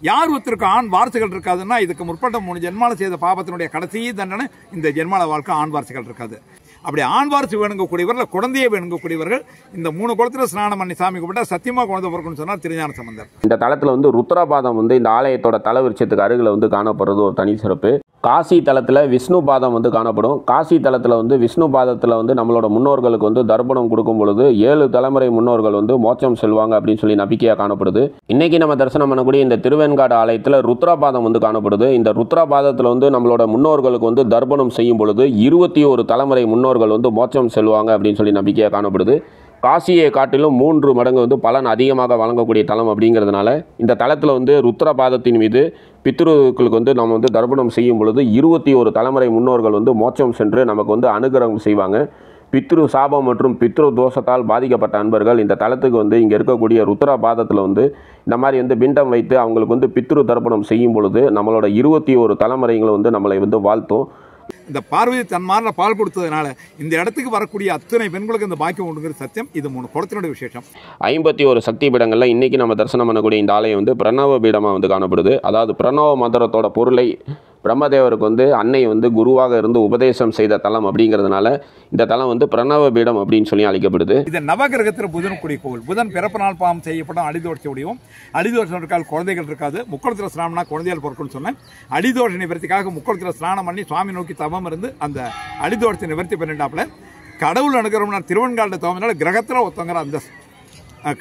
யார் ஒருத்தருக்கு ஆண் வாரிசுகள் இருக்காதுன்னா இதுக்கு முற்பட்ட 3 ஜென்மால செய்த பாபத்தினுடைய கடைசி தண்டனை இந்த ஜென்மால வாழ்க்கை ஆண் வாரிசுகள் இருக்காது. அப்படி ஆண் வாரிசு வேணுங்கக்கூடியவர்கள், குழந்தையை வேணுங்கக்கூடியவர்கள் இந்த 3 குளத்துல ஸ்நானம் பண்ணி சாமி கும்பிட்டா சத்தியமா குழந்தை பிறக்கும்னு சொன்னார் திருஞான சம்பந்தர். இந்த தலத்தில் வந்து ருத்ரபாதம் வந்து இந்த ஆலயத்தோட தலவிருட்சத்துக்கு அருகில் வந்து காணப்படுறது ஒரு தனி சிறப்பு. காசி தலத்தில் விஷ்ணு பாதம் வந்து காணப்படும். காசி தலத்தில் வந்து விஷ்ணு பாதத்தில் வந்து நம்மளோட முன்னோர்களுக்கு வந்து தர்ப்பணம் கொடுக்கும் பொழுது 7 தலைமுறை முன்னோர்கள் வந்து மோட்சம் செல்வாங்க அப்படின்னு சொல்லி நம்பிக்கையாக காணப்படுது. இன்னைக்கு நம்ம தரிசனம் பண்ணக்கூடிய இந்த திருவெண்காடு ஆலயத்தில் ருத்ரபாதம் வந்து காணப்படுது. இந்த ருத்ரபாதத்தில் வந்து நம்மளோட முன்னோர்களுக்கு வந்து தர்ப்பணம் செய்யும் பொழுது 21 தலைமுறை முன்னோர்கள் வந்து மோட்சம் செல்வாங்க அப்படின்னு சொல்லி நம்பிக்கையாக காணப்படுது. காசியை காட்டிலும் 3 மடங்கு வந்து பலன் அதிகமாக வழங்கக்கூடிய தலம் அப்படிங்கிறதுனால இந்த தலத்தில் வந்து ருத்ரபாதத்தின் மீது பித்ருக்களுக்கு வந்து நம்ம வந்து தர்ப்பணம் செய்யும் பொழுது 21 தலைமுறை முன்னோர்கள் வந்து மோட்சம் சென்று நமக்கு வந்து அனுகிரகம் செய்வாங்க. பித்ரு சாபம் மற்றும் பித்ரு தோஷத்தால் பாதிக்கப்பட்ட அன்பர்கள் இந்த தலத்துக்கு வந்து இங்கே இருக்கக்கூடிய ருத்ரபாதத்தில் வந்து இந்த மாதிரி வந்து பிண்டம் வைத்து அவங்களுக்கு வந்து பித்ரு தர்ப்பணம் செய்யும் பொழுது நம்மளோட 21 தலைமுறைகளும் வந்து நம்மளை வந்து வாழ்த்தும். இந்த பார்வதி தன்மாரில் பால் கொடுத்ததுனால இந்த இடத்துக்கு வரக்கூடிய அத்தனை பெண்களுக்கு இந்த பாக்கியம் உண்டுங்கிற சத்தியம். இது 3 குளத்தினுடைய விசேஷம். 51 சக்தி பீடங்களில் இன்றைக்கி நம்ம தரிசனம் பண்ணக்கூடிய இந்த ஆலயம் வந்து பிரணவ பீடமாக வந்து காணப்படுது. அதாவது பிரணவ மந்திரத்தோட பொருளை பிரம்மதேவருக்கு வந்து அன்னை வந்து குருவாக இருந்து உபதேசம் செய்த தலம் அப்படிங்கிறதுனால இந்த தலம் வந்து பிரணவ பீடம் அப்படின்னு சொல்லி அழைக்கப்படுது. இது நவகிரகத்தில் புதனுக்குரிய கோவில். புதன் பிறப்பு நாள் பாவம் செய்யப்படும் அடிதோஷ முடியும். அடிதோஷம் இருக்காது, குழந்தைகள் இருக்காது. முக்குளத்தில் ஸ்நானம்னா குழந்தைகள் பொறுக்குன்னு சொன்னேன். அடிதோஷ நிவர்த்திக்காக முக்குளத்தில் ஸ்நானம் பண்ணி சுவாமி நோக்கி தவம் இருந்து அந்த அடிதோஷத்தை நிவர்த்தி பண்ணிட்டாப்புல கடவுள் அனுகிரகம்னா திருவெண்காடு தவம்னால கிரகத்தில் ஒருத்தவங்கிற அந்த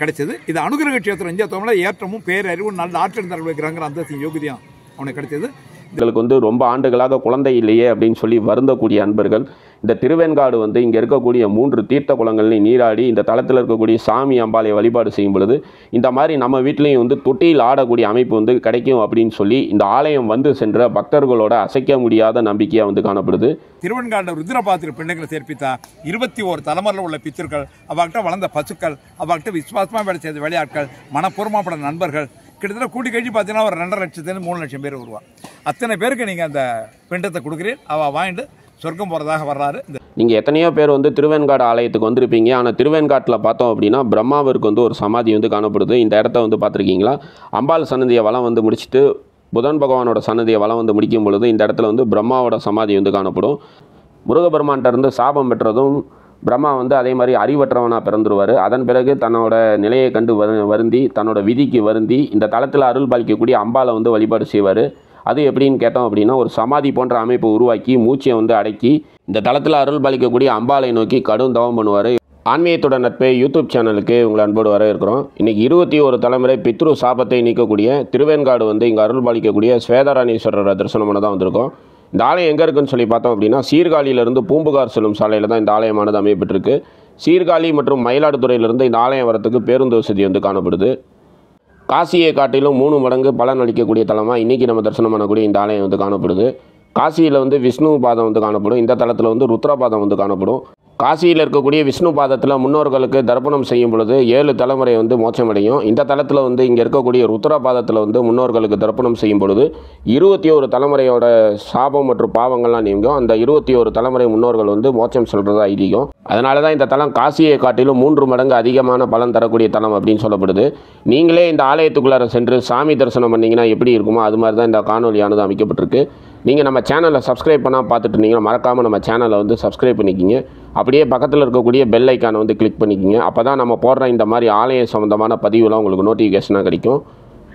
கிடைச்சது. இது அனுகிரக கஷேத்திரம். இந்தியா தவம்ல ஏற்றமும் பேரறிவும் நல்ல ஆற்றல் தரக்கூடிய கிரகங்கிற அந்த யோகியம் அவனுக்கு கிடைச்சது. எங்களுக்கு வந்து ரொம்ப ஆண்டுகளாக குழந்தை இல்லையே அப்படின்னு சொல்லி வருந்தக்கூடிய அன்பர்கள் இந்த திருவெண்காடு வந்து இங்கே இருக்கக்கூடிய 3 தீர்த்த குளங்களையும் நீராடி இந்த தளத்தில் இருக்கக்கூடிய சாமி அம்பாலை வழிபாடு செய்யும் பொழுது இந்த மாதிரி நம்ம வீட்லேயும் வந்து தொட்டியில் ஆடக்கூடிய அமைப்பு வந்து கிடைக்கும் அப்படின்னு சொல்லி இந்த ஆலயம் வந்து சென்ற பக்தர்களோட அசைக்க முடியாத நம்பிக்கையாக வந்து காணப்படுது. திருவெண்காடு ருத்ரபாத்திர பெண்களை சேர்ப்பித்தா 21 தலைமுறையில் உள்ள பித்திருக்கள், அவர்கிட்ட வளர்ந்த பசுக்கள், அவர்கிட்ட விசுவாசமாக வேலை செய்த வேலையாட்கள், மனப்பூர்வமாப்பட நண்பர்கள் கிட்டத்தட்ட கூட்டி கழிச்சு பார்த்தீங்கன்னா ஒரு 2.5 லட்சத்துலேருந்து 3 லட்சம் பேர் வருவார். அத்தனை பேருக்கு நீங்கள் அந்த பிண்டத்தை கொடுக்குறீர். அவள் வாங்கிட்டு சொர்க்கம் போகிறதாக வர்றாரு. நீங்கள் எத்தனையோ பேர் வந்து திருவெண்காடு ஆலயத்துக்கு வந்திருப்பீங்க. ஆனால் திருவெண்காட்டில் பார்த்தோம் அப்படின்னா பிரம்மாவிற்கு வந்து ஒரு சமாதி வந்து காணப்படுது. இந்த இடத்த வந்து பார்த்துருக்கீங்களா? அம்பாள் சன்னதியை வலம் வந்து முடிச்சுட்டு புதன் பகவானோட சன்னதியை வலம் வந்து முடிக்கும் பொழுது இந்த இடத்துல வந்து பிரம்மாவோட சமாதி வந்து காணப்படும். முருகபெருமான்கிட்ட இருந்து சாபம் பெற்றதும் பிரம்மா வந்து அதே மாதிரி அறிவற்றவனாக பிறந்துருவார். அதன் பிறகு தன்னோட நிலையை கண்டு வருந்தி தன்னோட விதிக்கு வருந்தி இந்த தளத்தில் அருள் பாலிக்கக்கூடிய அம்பாலை வந்து வழிபாடு செய்வார். அது எப்படின்னு கேட்டோம் அப்படின்னா ஒரு சமாதி போன்ற அமைப்பை உருவாக்கி மூச்சை வந்து அடக்கி இந்த தளத்தில் அருள் பாலிக்கக்கூடிய அம்பாலை நோக்கி கடும் தவம் பண்ணுவார். ஆன்மீகத்தோட நட்பை யூடியூப் சேனலுக்கு உங்களை அன்போடு வர இருக்கிறோம். இன்றைக்கி 21 தலைமுறை பித்ரு சாபத்தை நீக்கக்கூடிய திருவெண்காடு வந்து இங்கே அருள் பாலிக்கக்கூடிய ஸ்வேதராணீஸ்வரரை தரிசனம் பண்ண தான் வந்திருக்கோம். இந்த ஆலயம் எங்கே இருக்குன்னு சொல்லி பார்த்தோம் அப்படின்னா சீர்காழியிலிருந்து பூம்புகார் செல்லும் சாலையில் தான் இந்த ஆலயமானது அமையப்பட்டிருக்கு. சீர்காழி மற்றும் மயிலாடுதுறையிலிருந்து இந்த ஆலயம் வரத்துக்கு பேருந்து வசதி வந்து காணப்படுது. காசியை காட்டிலும் 3 மடங்கு பலன் அளிக்கக்கூடிய தலமாக இன்றைக்கி நம்ம தரிசனம் பண்ணக்கூடிய இந்த ஆலயம் வந்து காணப்படுது. காசியில் வந்து விஷ்ணு பாதம் வந்து காணப்படும். இந்த தலத்தில் வந்து ருத்ரபாதம் வந்து காணப்படும். காசியில் இருக்கக்கூடிய விஷ்ணு பாதத்தில் முன்னோர்களுக்கு தர்ப்பணம் செய்யும் பொழுது 7 தலைமுறை வந்து மோட்சமடையும். இந்த தலத்தில் வந்து இங்கே இருக்கக்கூடிய ருத்ரபாதத்தில் வந்து முன்னோர்களுக்கு தர்ப்பணம் செய்யும் பொழுது 21 தலைமுறையோட சாபம் மற்றும் பாவங்கள்லாம் நீங்கும். அந்த 21 தலைமுறை முன்னோர்கள் வந்து மோட்சம் சொல்கிறது ஐதீகம். அதனால தான் இந்த தலம் காசியை காட்டிலும் 3 மடங்கு அதிகமான பலன் தரக்கூடிய தலம் அப்படின்னு சொல்லப்படுது. நீங்களே இந்த ஆலயத்துக்குள்ளார சென்று சாமி தரிசனம் பண்ணிங்கன்னா எப்படி இருக்குமோ அது மாதிரி தான் இந்த காணொலியானது அமைக்கப்பட்டிருக்கு. நீங்கள் நம்ம சேனலை சப்ஸ்கிரைப் பண்ணால் பார்த்துட்டு இருந்தீங்கன்னா மறக்காமல் நம்ம சேனலை வந்து சப்ஸ்கிரைப் பண்ணிக்கிங்க. அப்படியே பக்கத்தில் இருக்கக்கூடிய பெல் ஐக்கானை வந்து கிளிக் பண்ணிக்கிங்க. அப்போ தான் நம்ம போடுற இந்த மாதிரி ஆலய சம்மந்தமான பதிவுலாம் உங்களுக்கு நோட்டிஃபிகேஷனாக கிடைக்கும்.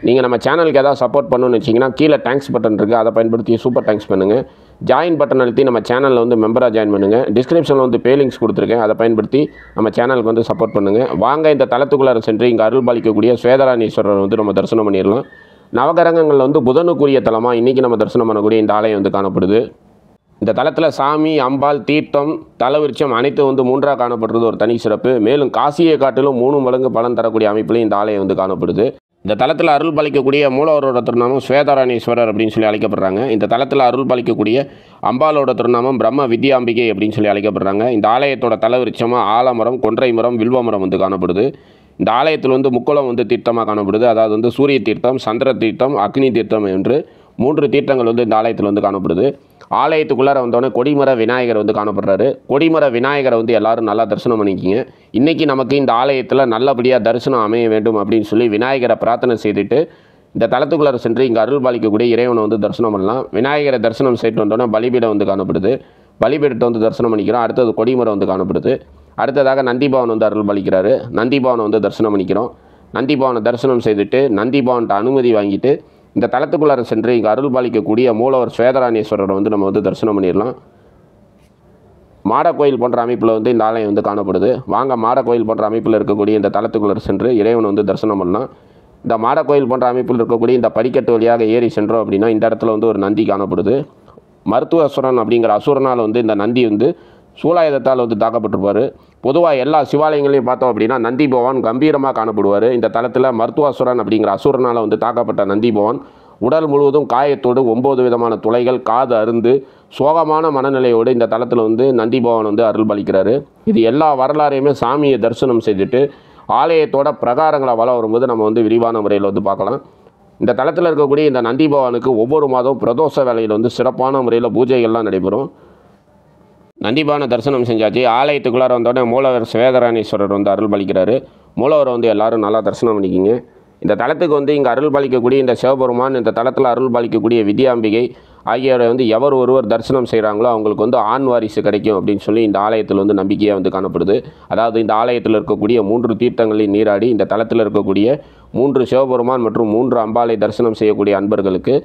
நீங்கள் நம்ம சேனலுக்கு ஏதாவது சப்போர்ட் பண்ணணும்னு வச்சிங்கன்னா கீழே தேங்க்ஸ் பட்டன் இருக்குது. அதை பயன்படுத்தி சூப்பர் தேங்க்ஸ் பண்ணுங்கள். ஜாயின் பட்டன் அழுத்தி நம்ம சேனலில் வந்து மெம்பராக ஜாயின் பண்ணுங்கள். டிஸ்கிரிப்ஷனில் வந்து பே லிங்க்ஸ் கொடுத்துருக்கேன். அதை பயன்படுத்தி நம்ம சேனலுக்கு வந்து சப்போர்ட் பண்ணுங்கள். வாங்க இந்த தலத்துக்குள்ளார சென்று இங்கே அருள் பாலிக்கக்கூடிய ஸ்வேதராணீஸ்வரர் வந்து நம்ம தரிசனம் பண்ணிடலாம். நவகிரகங்களில் வந்து புதனுக்குரிய தலமாக இன்றைக்கி நம்ம தரிசனம் பண்ணக்கூடிய இந்த ஆலயம் வந்து காணப்படுது. இந்த தலத்தில் சாமி, அம்பாள், தீர்த்தம், தலவிருட்சம் அனைத்தும் வந்து 3ஆக காணப்படுறது ஒரு தனி சிறப்பு. மேலும் காசியை காட்டிலும் 3 மடங்கு பலன் தரக்கூடிய அமைப்பிலையும் இந்த ஆலயம் வந்து காணப்படுது. இந்த தலத்தில் அருள் பாலிக்கக்கூடிய மூலவரோட திருநாமம் ஸ்வேதராணீஸ்வரர் அப்படின்னு சொல்லி அழைக்கப்படுறாங்க. இந்த தலத்தில் அருள் பாலிக்கக்கூடிய அம்பாலோட திருநாமம் பிரம்ம வித்யாம்பிகை அப்படின்னு சொல்லி அழைக்கப்படுறாங்க. இந்த ஆலயத்தோட தலவிருட்சமாக ஆலமரம், கொன்றை மரம், வில்வமரம் வந்து காணப்படுது. இந்த ஆலயத்தில் வந்து முக்குளம் வந்து தீர்த்தமாக காணப்படுது. அதாவது வந்து சூரிய தீர்த்தம், சந்திர தீர்த்தம், அக்னி தீர்த்தம் என்று 3 தீர்த்தங்கள் வந்து இந்த ஆலயத்தில் வந்து காணப்படுது. ஆலயத்துக்குள்ளார வந்தோடனே கொடிமர விநாயகர் வந்து காணப்படுறாரு. கொடிமர விநாயகரை வந்து எல்லாரும் நல்லா தரிசனம் பண்ணிக்கிங்க. இன்றைக்கி நமக்கு இந்த ஆலயத்தில் நல்லபடியாக தரிசனம் அமைய வேண்டும் அப்படின்னு சொல்லி விநாயகரை பிரார்த்தனை செய்துட்டு இந்த தலத்துக்குள்ளார சென்று இங்கே அருள் பாலிக்கக்கூடிய இறைவனை வந்து தரிசனம் பண்ணலாம். விநாயகரை தரிசனம் செய்துட்டு வந்தோன்னா பலிபீடம் வந்து காணப்படுது. பலிபீடத்தை வந்து தரிசனம் பண்ணிக்கிறோம். அடுத்தது கொடிமரம் வந்து காணப்படுது. அடுத்ததாக நந்திபவன் வந்து அருள் பாலிக்கிறாரு. நந்திபவனை வந்து தரிசனம் பண்ணிக்கிறோம். நந்திபவனை தரிசனம் செய்துட்டு நந்திபவன்கிட்ட அனுமதி வாங்கிட்டு இந்த தலத்துக்குள்ளார சென்று இங்கே அருள் பாலிக்கக்கூடிய மூலவர் ஸ்வேதராணீஸ்வரரை வந்து நம்ம வந்து தரிசனம் பண்ணிடலாம். மாடக்கோயில் போன்ற அமைப்பில் வந்து இந்த ஆலயம் வந்து காணப்படுது. வாங்க மாடக்கோயில் போன்ற அமைப்பில் இருக்கக்கூடிய இந்த தலத்துக்குள்ளார சென்று இறைவனை வந்து தரிசனம் பண்ணலாம். இந்த மாடக்கோயில் போன்ற அமைப்பில் இருக்கக்கூடிய இந்த படிக்கட்டு வழியாக ஏறி சென்றோம் அப்படின்னா இந்த இடத்துல வந்து ஒரு நந்தி காணப்படுது. மருத்துவ அசுரன் அப்படிங்கிற அசுரனால் வந்து இந்த நந்தி வந்து சூலாயுதத்தால் வந்து தாக்கப்பட்டிருப்பார். பொதுவாக எல்லா சிவாலயங்களையும் பார்த்தோம் அப்படின்னா நந்தி பகவான் கம்பீரமாக காணப்படுவார். இந்த தலத்தில் மருத்துவ அசுரன் அப்படிங்கிற அசுரனால் வந்து தாக்கப்பட்ட நந்தி பகவான் உடல் முழுவதும் காயத்தோடு 9 விதமான துளைகள், காது அருந்து சோகமான மனநிலையோடு இந்த தலத்தில் வந்து நந்தி பகவான் வந்து அருள் பாலிக்கிறாரு. இது எல்லா வரலாறையுமே சாமியை தரிசனம் செய்துட்டு ஆலயத்தோட பிரகாரங்களை வளம் வரும்போது நம்ம வந்து விரிவான முறையில் வந்து பார்க்கலாம். இந்த தலத்தில் இருக்கக்கூடிய இந்த நந்தி பகவானுக்கு ஒவ்வொரு மாதம் பிரதோஷ வேளையில் வந்து சிறப்பான முறையில் பூஜைகள்லாம் நடைபெறும். நந்திபவனை தரிசனம் செஞ்சாச்சு. ஆலயத்துக்குள்ளார வந்தோடனே மூலவர் ஸ்வேதராணீஸ்வரர் வந்து அருள் பாலிக்கிறாரு. மூலவரை வந்து எல்லாரும் நல்லா தரிசனம் பண்ணிக்கிங்க. இந்த தலத்துக்கு வந்து இங்கே அருள் பாலிக்கக்கூடிய இந்த சிவபெருமான், இந்த தலத்தில் அருள் பாலிக்கக்கூடிய வித்யாம்பிகை ஆகியோரை வந்து எவர் ஒருவர் தரிசனம் செய்கிறாங்களோ அவங்களுக்கு வந்து ஆண் வாரிசு கிடைக்கும் அப்படின்னு சொல்லி இந்த ஆலயத்தில் வந்து நம்பிக்கையாக வந்து காணப்படுது. அதாவது இந்த ஆலயத்தில் இருக்கக்கூடிய 3 தீர்த்தங்களில் நீராடி இந்த தலத்தில் இருக்கக்கூடிய 3 சிவபெருமான் மற்றும் 3 அம்பாளை தரிசனம் செய்யக்கூடிய அன்பர்களுக்கு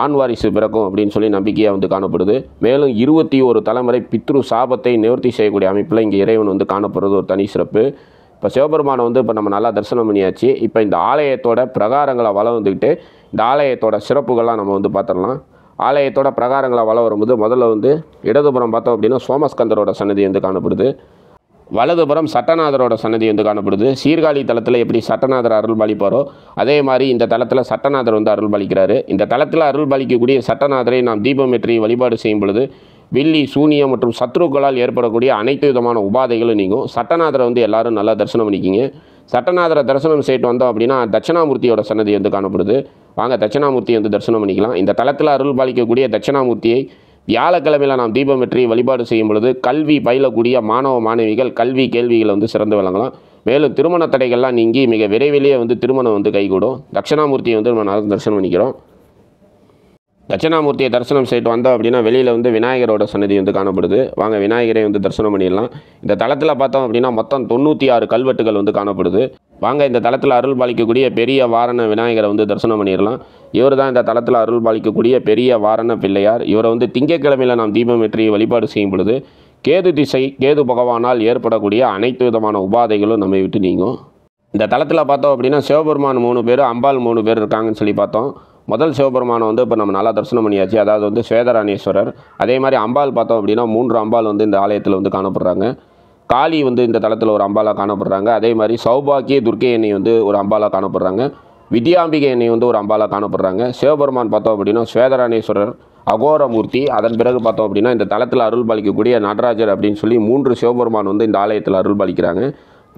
ஆண் வாரிசு பிறக்கும் அப்படின்னு சொல்லி நம்பிக்கையாக வந்து காணப்படுது. மேலும் 21 தலைமுறை பித்ரு சாபத்தை நிவர்த்தி செய்யக்கூடிய அமைப்பில் இங்கே இறைவன் வந்து காணப்படுறது ஒரு தனி சிறப்பு. இப்போ சிவபெருமானை வந்து இப்போ நம்ம நல்லா தரிசனம் பண்ணியாச்சு. இப்போ இந்த ஆலயத்தோட பிரகாரங்களை வளம் வந்துக்கிட்டு இந்த ஆலயத்தோட சிறப்புகள்லாம் நம்ம வந்து பார்த்துடலாம். ஆலயத்தோட பிரகாரங்களை வளம் வரும்போது முதல்ல வந்து இடதுபுறம் பார்த்தோம் அப்படின்னா சோமஸ்கந்தரோட சன்னதி வந்து காணப்படுது. வலதுபுறம் சட்டநாதரோட சன்னதி வந்து காணப்படுது. சீர்காழி தலத்தில் எப்படி சட்டநாதர் அருள் பாலிப்பாரோ அதே மாதிரி இந்த தலத்தில் சட்டநாதர் வந்து அருள் பாலிக்கிறாரு. இந்த தலத்தில் அருள் பாலிக்கக்கூடிய சட்டநாதரை நாம் தீபமேற்றி வழிபாடு செய்யும் பொழுது வில்லி, சூனியம் மற்றும் சத்ருக்களால் ஏற்படக்கூடிய அனைத்து விதமான உபாதைகளும் நீங்கும். சட்டநாதரை வந்து எல்லாரும் நல்லா தரிசனம் பண்ணிக்கிங்க. சட்டநாதரை தரிசனம் செய்துட்டு வந்தோம் அப்படின்னா தட்சிணாமூர்த்தியோட சன்னதி வந்து காணப்படுது. வாங்க தட்சிணாமூர்த்தி வந்து தரிசனம் பண்ணிக்கலாம். இந்த தலத்தில் அருள் பாலிக்கக்கூடிய தட்சிணாமூர்த்தியை வியாழக்கிழமையில் நாம் தீபமேற்றி வழிபாடு செய்யும் பொழுது கல்வி பயிலக்கூடிய மாணவ மாணவிகள் கல்வி கேள்விகளை வந்து சிறந்து விளங்கலாம். மேலும் திருமண தடைகள்லாம் நீங்கி மிக விரைவிலேயே வந்து திருமணம் வந்து கைகூடும். தட்சிணாமூர்த்தியை வந்து நம்ம தரிசனம் பண்ணிக்கிறோம். தட்சிணாமூர்த்தியை தரிசனம் செய்துட்டு வந்தோம் அப்படின்னா வெளியில் வந்து விநாயகரோட சன்னதி வந்து காணப்படுது. வாங்க விநாயகரை வந்து தரிசனம் பண்ணிடலாம். இந்த தலத்தில் பார்த்தோம் அப்படின்னா மொத்தம் 96 கல்வெட்டுகள் வந்து காணப்படுது. வாங்க இந்த தலத்தில் அருள் பாலிக்கக்கூடிய பெரிய வாரண விநாயகரை வந்து தரிசனம் பண்ணிடலாம். இவர் தான் இந்த தலத்தில் அருள் பாலிக்கக்கூடிய பெரிய வாரண பிள்ளையார். இவரை வந்து திங்கட்கிழமையில் நாம் தீபமேற்றி வழிபாடு செய்யும் பொழுது கேது திசை, கேது பகவானால் ஏற்படக்கூடிய அனைத்து விதமான உபாதைகளும் நம்மை விட்டு நீங்கும். இந்த தலத்தில் பார்த்தோம் அப்படின்னா சிவபெருமான் 3 பேர், அம்பாள் 3 பேர் இருக்காங்கன்னு சொல்லி பார்த்தோம். முதல் சிவபெருமானை வந்து இப்போ நம்ம நல்லா தரிசனம் பண்ணியாச்சு. அதாவது வந்து ஸ்வேதராணீஸ்வரர். அதே மாதிரி அம்பாள் பார்த்தோம் அப்படின்னா 3 அம்பாள் வந்து இந்த ஆலயத்தில் வந்து காணப்படுறாங்க. காளி வந்து இந்த தலத்தில் ஒரு அம்பாலாக காணப்படுறாங்க. அதே மாதிரி சௌபாக்கிய துர்க்கை எண்ணெய் வந்து ஒரு அம்பாலாக காணப்படுறாங்க. வித்யாம்பிகை எண்ணெய் வந்து ஒரு அம்பாலாக காணப்படுறாங்க. சிவபெருமான் பார்த்தோம் அப்படின்னா ஸ்வேதராணீஸ்வரர், அகோரமூர்த்தி. அதன் பிறகு பார்த்தோம் அப்படின்னா இந்த தலத்தில் அருள் பாலிக்கக்கூடிய நடராஜர் அப்படின்னு சொல்லி 3 சிவபெருமான் வந்து இந்த ஆலயத்தில் அருள் பாலிக்கிறாங்க.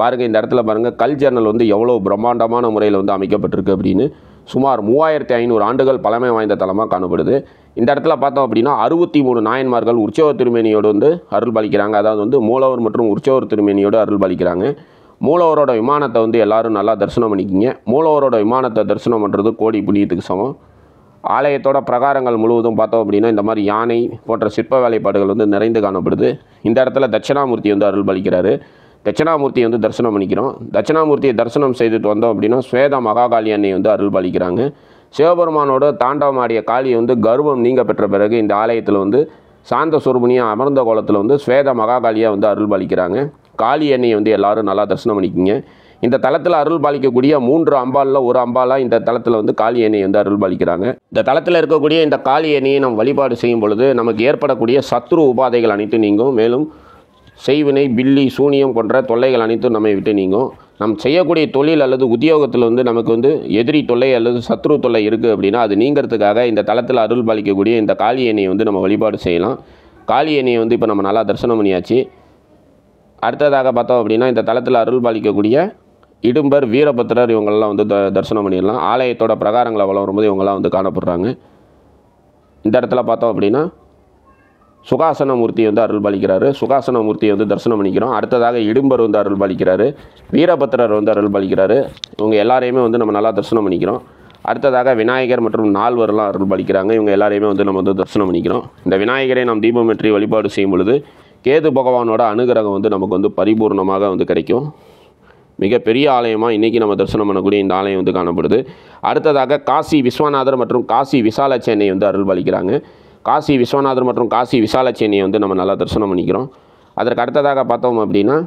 பாருங்கள் இந்த இடத்துல பாருங்கள் கல் ஜன்னல் வந்து எவ்வளோ பிரம்மாண்டமான முறையில் வந்து அமைக்கப்பட்டிருக்கு அப்படின்னு. சுமார் 3500 ஆண்டுகள் பழமை வாய்ந்த தலமாக காணப்படுது. இந்த இடத்துல பார்த்தோம் அப்படின்னா 63 நாயன்மார்கள் உற்சவர் திருமேனியோடு வந்து அருள் பாலிக்கிறாங்க. அதாவது வந்து மூலவர் மற்றும் உற்சவர் திருமேனியோடு அருள் பாலிக்கிறாங்க. மூலவரோட விமானத்தை வந்து எல்லாரும் நல்லா தரிசனம் பண்ணிக்கிங்க. மூலவரோட விமானத்தை தரிசனம் பண்ணுறது கோடி புண்ணியத்துக்கு சமம். ஆலயத்தோட பிரகாரங்கள் முழுவதும் பார்த்தோம் அப்படின்னா இந்த மாதிரி யானை போன்ற சிற்ப வேலைப்பாடுகள் வந்து நிறைந்து காணப்படுது. இந்த இடத்துல தட்சிணாமூர்த்தி வந்து அருள் பாலிக்கிறாரு. தட்சிணாமூர்த்தியை வந்து தரிசனம் பண்ணிக்கிறோம். தட்சிணாமூர்த்தியை தரிசனம் செய்துட்டு வந்தோம் அப்படின்னா ஸ்வேத மகாகாளி அன்னை வந்து அருள் பாலிக்கிறாங்க. சிவபெருமானோட தாண்டவமாடிய காளியை வந்து கர்வம் நீங்க பெற்ற பிறகு இந்த ஆலயத்தில் வந்து சாந்த சுரூபினியாக அமர்ந்த கோலத்தில் வந்து ஸ்வேத மகாகாளியாக வந்து அருள் பாலிக்கிறாங்க. காளி அன்னையை வந்து எல்லாரும் நல்லா தரிசனம் பண்ணிக்கிங்க. இந்த தலத்தில் அருள் பாலிக்கக்கூடிய 3 அம்பாலில் ஒரு அம்பாலாக இந்த தலத்தில் வந்து காளி அன்னை வந்து அருள் பாலிக்கிறாங்க. இந்த தலத்தில் இருக்கக்கூடிய இந்த காளி அன்னையை நம்ம வழிபாடு செய்யும் பொழுது நமக்கு ஏற்படக்கூடிய சத்ரு உபாதைகள் அனைத்தும் நீங்கும். மேலும் செய்வினை, பில்லி, சூனியம் போன்ற தொல்லைகள் அனைத்தும் நம்மை விட்டு நீங்கும். நம் செய்யக்கூடிய தொழில் அல்லது உத்தியோகத்தில் வந்து நமக்கு வந்து எதிரி தொல்லை அல்லது சத்ரு தொல்லை இருக்குது அப்படின்னா அது நீங்கிறதுக்காக இந்த தலத்தில் அருள் பாலிக்கக்கூடிய இந்த காளி எண்ணெயை வந்து நம்ம வழிபாடு செய்யலாம். காளி எண்ணெயை வந்து இப்போ நம்ம நல்லா தரிசனம் பண்ணியாச்சு. அடுத்ததாக பார்த்தோம் அப்படின்னா இந்த தலத்தில் அருள் பாலிக்கக்கூடிய இடும்பர், வீரபத்திரர் இவங்களெல்லாம் வந்து தரிசனம் பண்ணிடலாம். ஆலயத்தோட பிரகாரங்களை வளம் வரும்போது இவங்கெல்லாம் வந்து காணப்படுறாங்க. இந்த இடத்துல பார்த்தோம் அப்படின்னா சுகாசன மூர்த்தி வந்து அருள் பாலிக்கிறாரு. சுகாசன மூர்த்தியை வந்து தரிசனம் பண்ணிக்கிறோம். அடுத்ததாக இடும்பர் வந்து அருள் பாலிக்கிறாரு. வீரபத்திரர் வந்து அருள் பாலிக்கிறாரு. இவங்க எல்லாரையுமே வந்து நம்ம நல்லா தரிசனம் பண்ணிக்கிறோம். அடுத்ததாக விநாயகர் மற்றும் நால்வரெல்லாம் அருள் பாலிக்கிறாங்க. இவங்க எல்லாரையுமே வந்து நம்ம வந்து தரிசனம் பண்ணிக்கிறோம். இந்த விநாயகரை நாம் தீபமேற்றி வழிபாடு செய்யும் பொழுது கேது பகவானோட அனுகிரகம் வந்து நமக்கு வந்து பரிபூர்ணமாக வந்து கிடைக்கும். மிகப்பெரிய ஆலயமாக இன்றைக்கி நம்ம தரிசனம் பண்ணக்கூடிய இந்த ஆலயம் வந்து காணப்படுது. அடுத்ததாக காசி விஸ்வநாதர் மற்றும் காசி விசாலட்சேனை வந்து அருள் பாலிக்கிறாங்க. காசி விஸ்வநாதர் மற்றும் காசி விசாலட்சேனியை வந்து நம்ம நல்லா தரிசனம் பண்ணிக்கிறோம். அதற்கு அடுத்ததாக பார்த்தோம் அப்படின்னா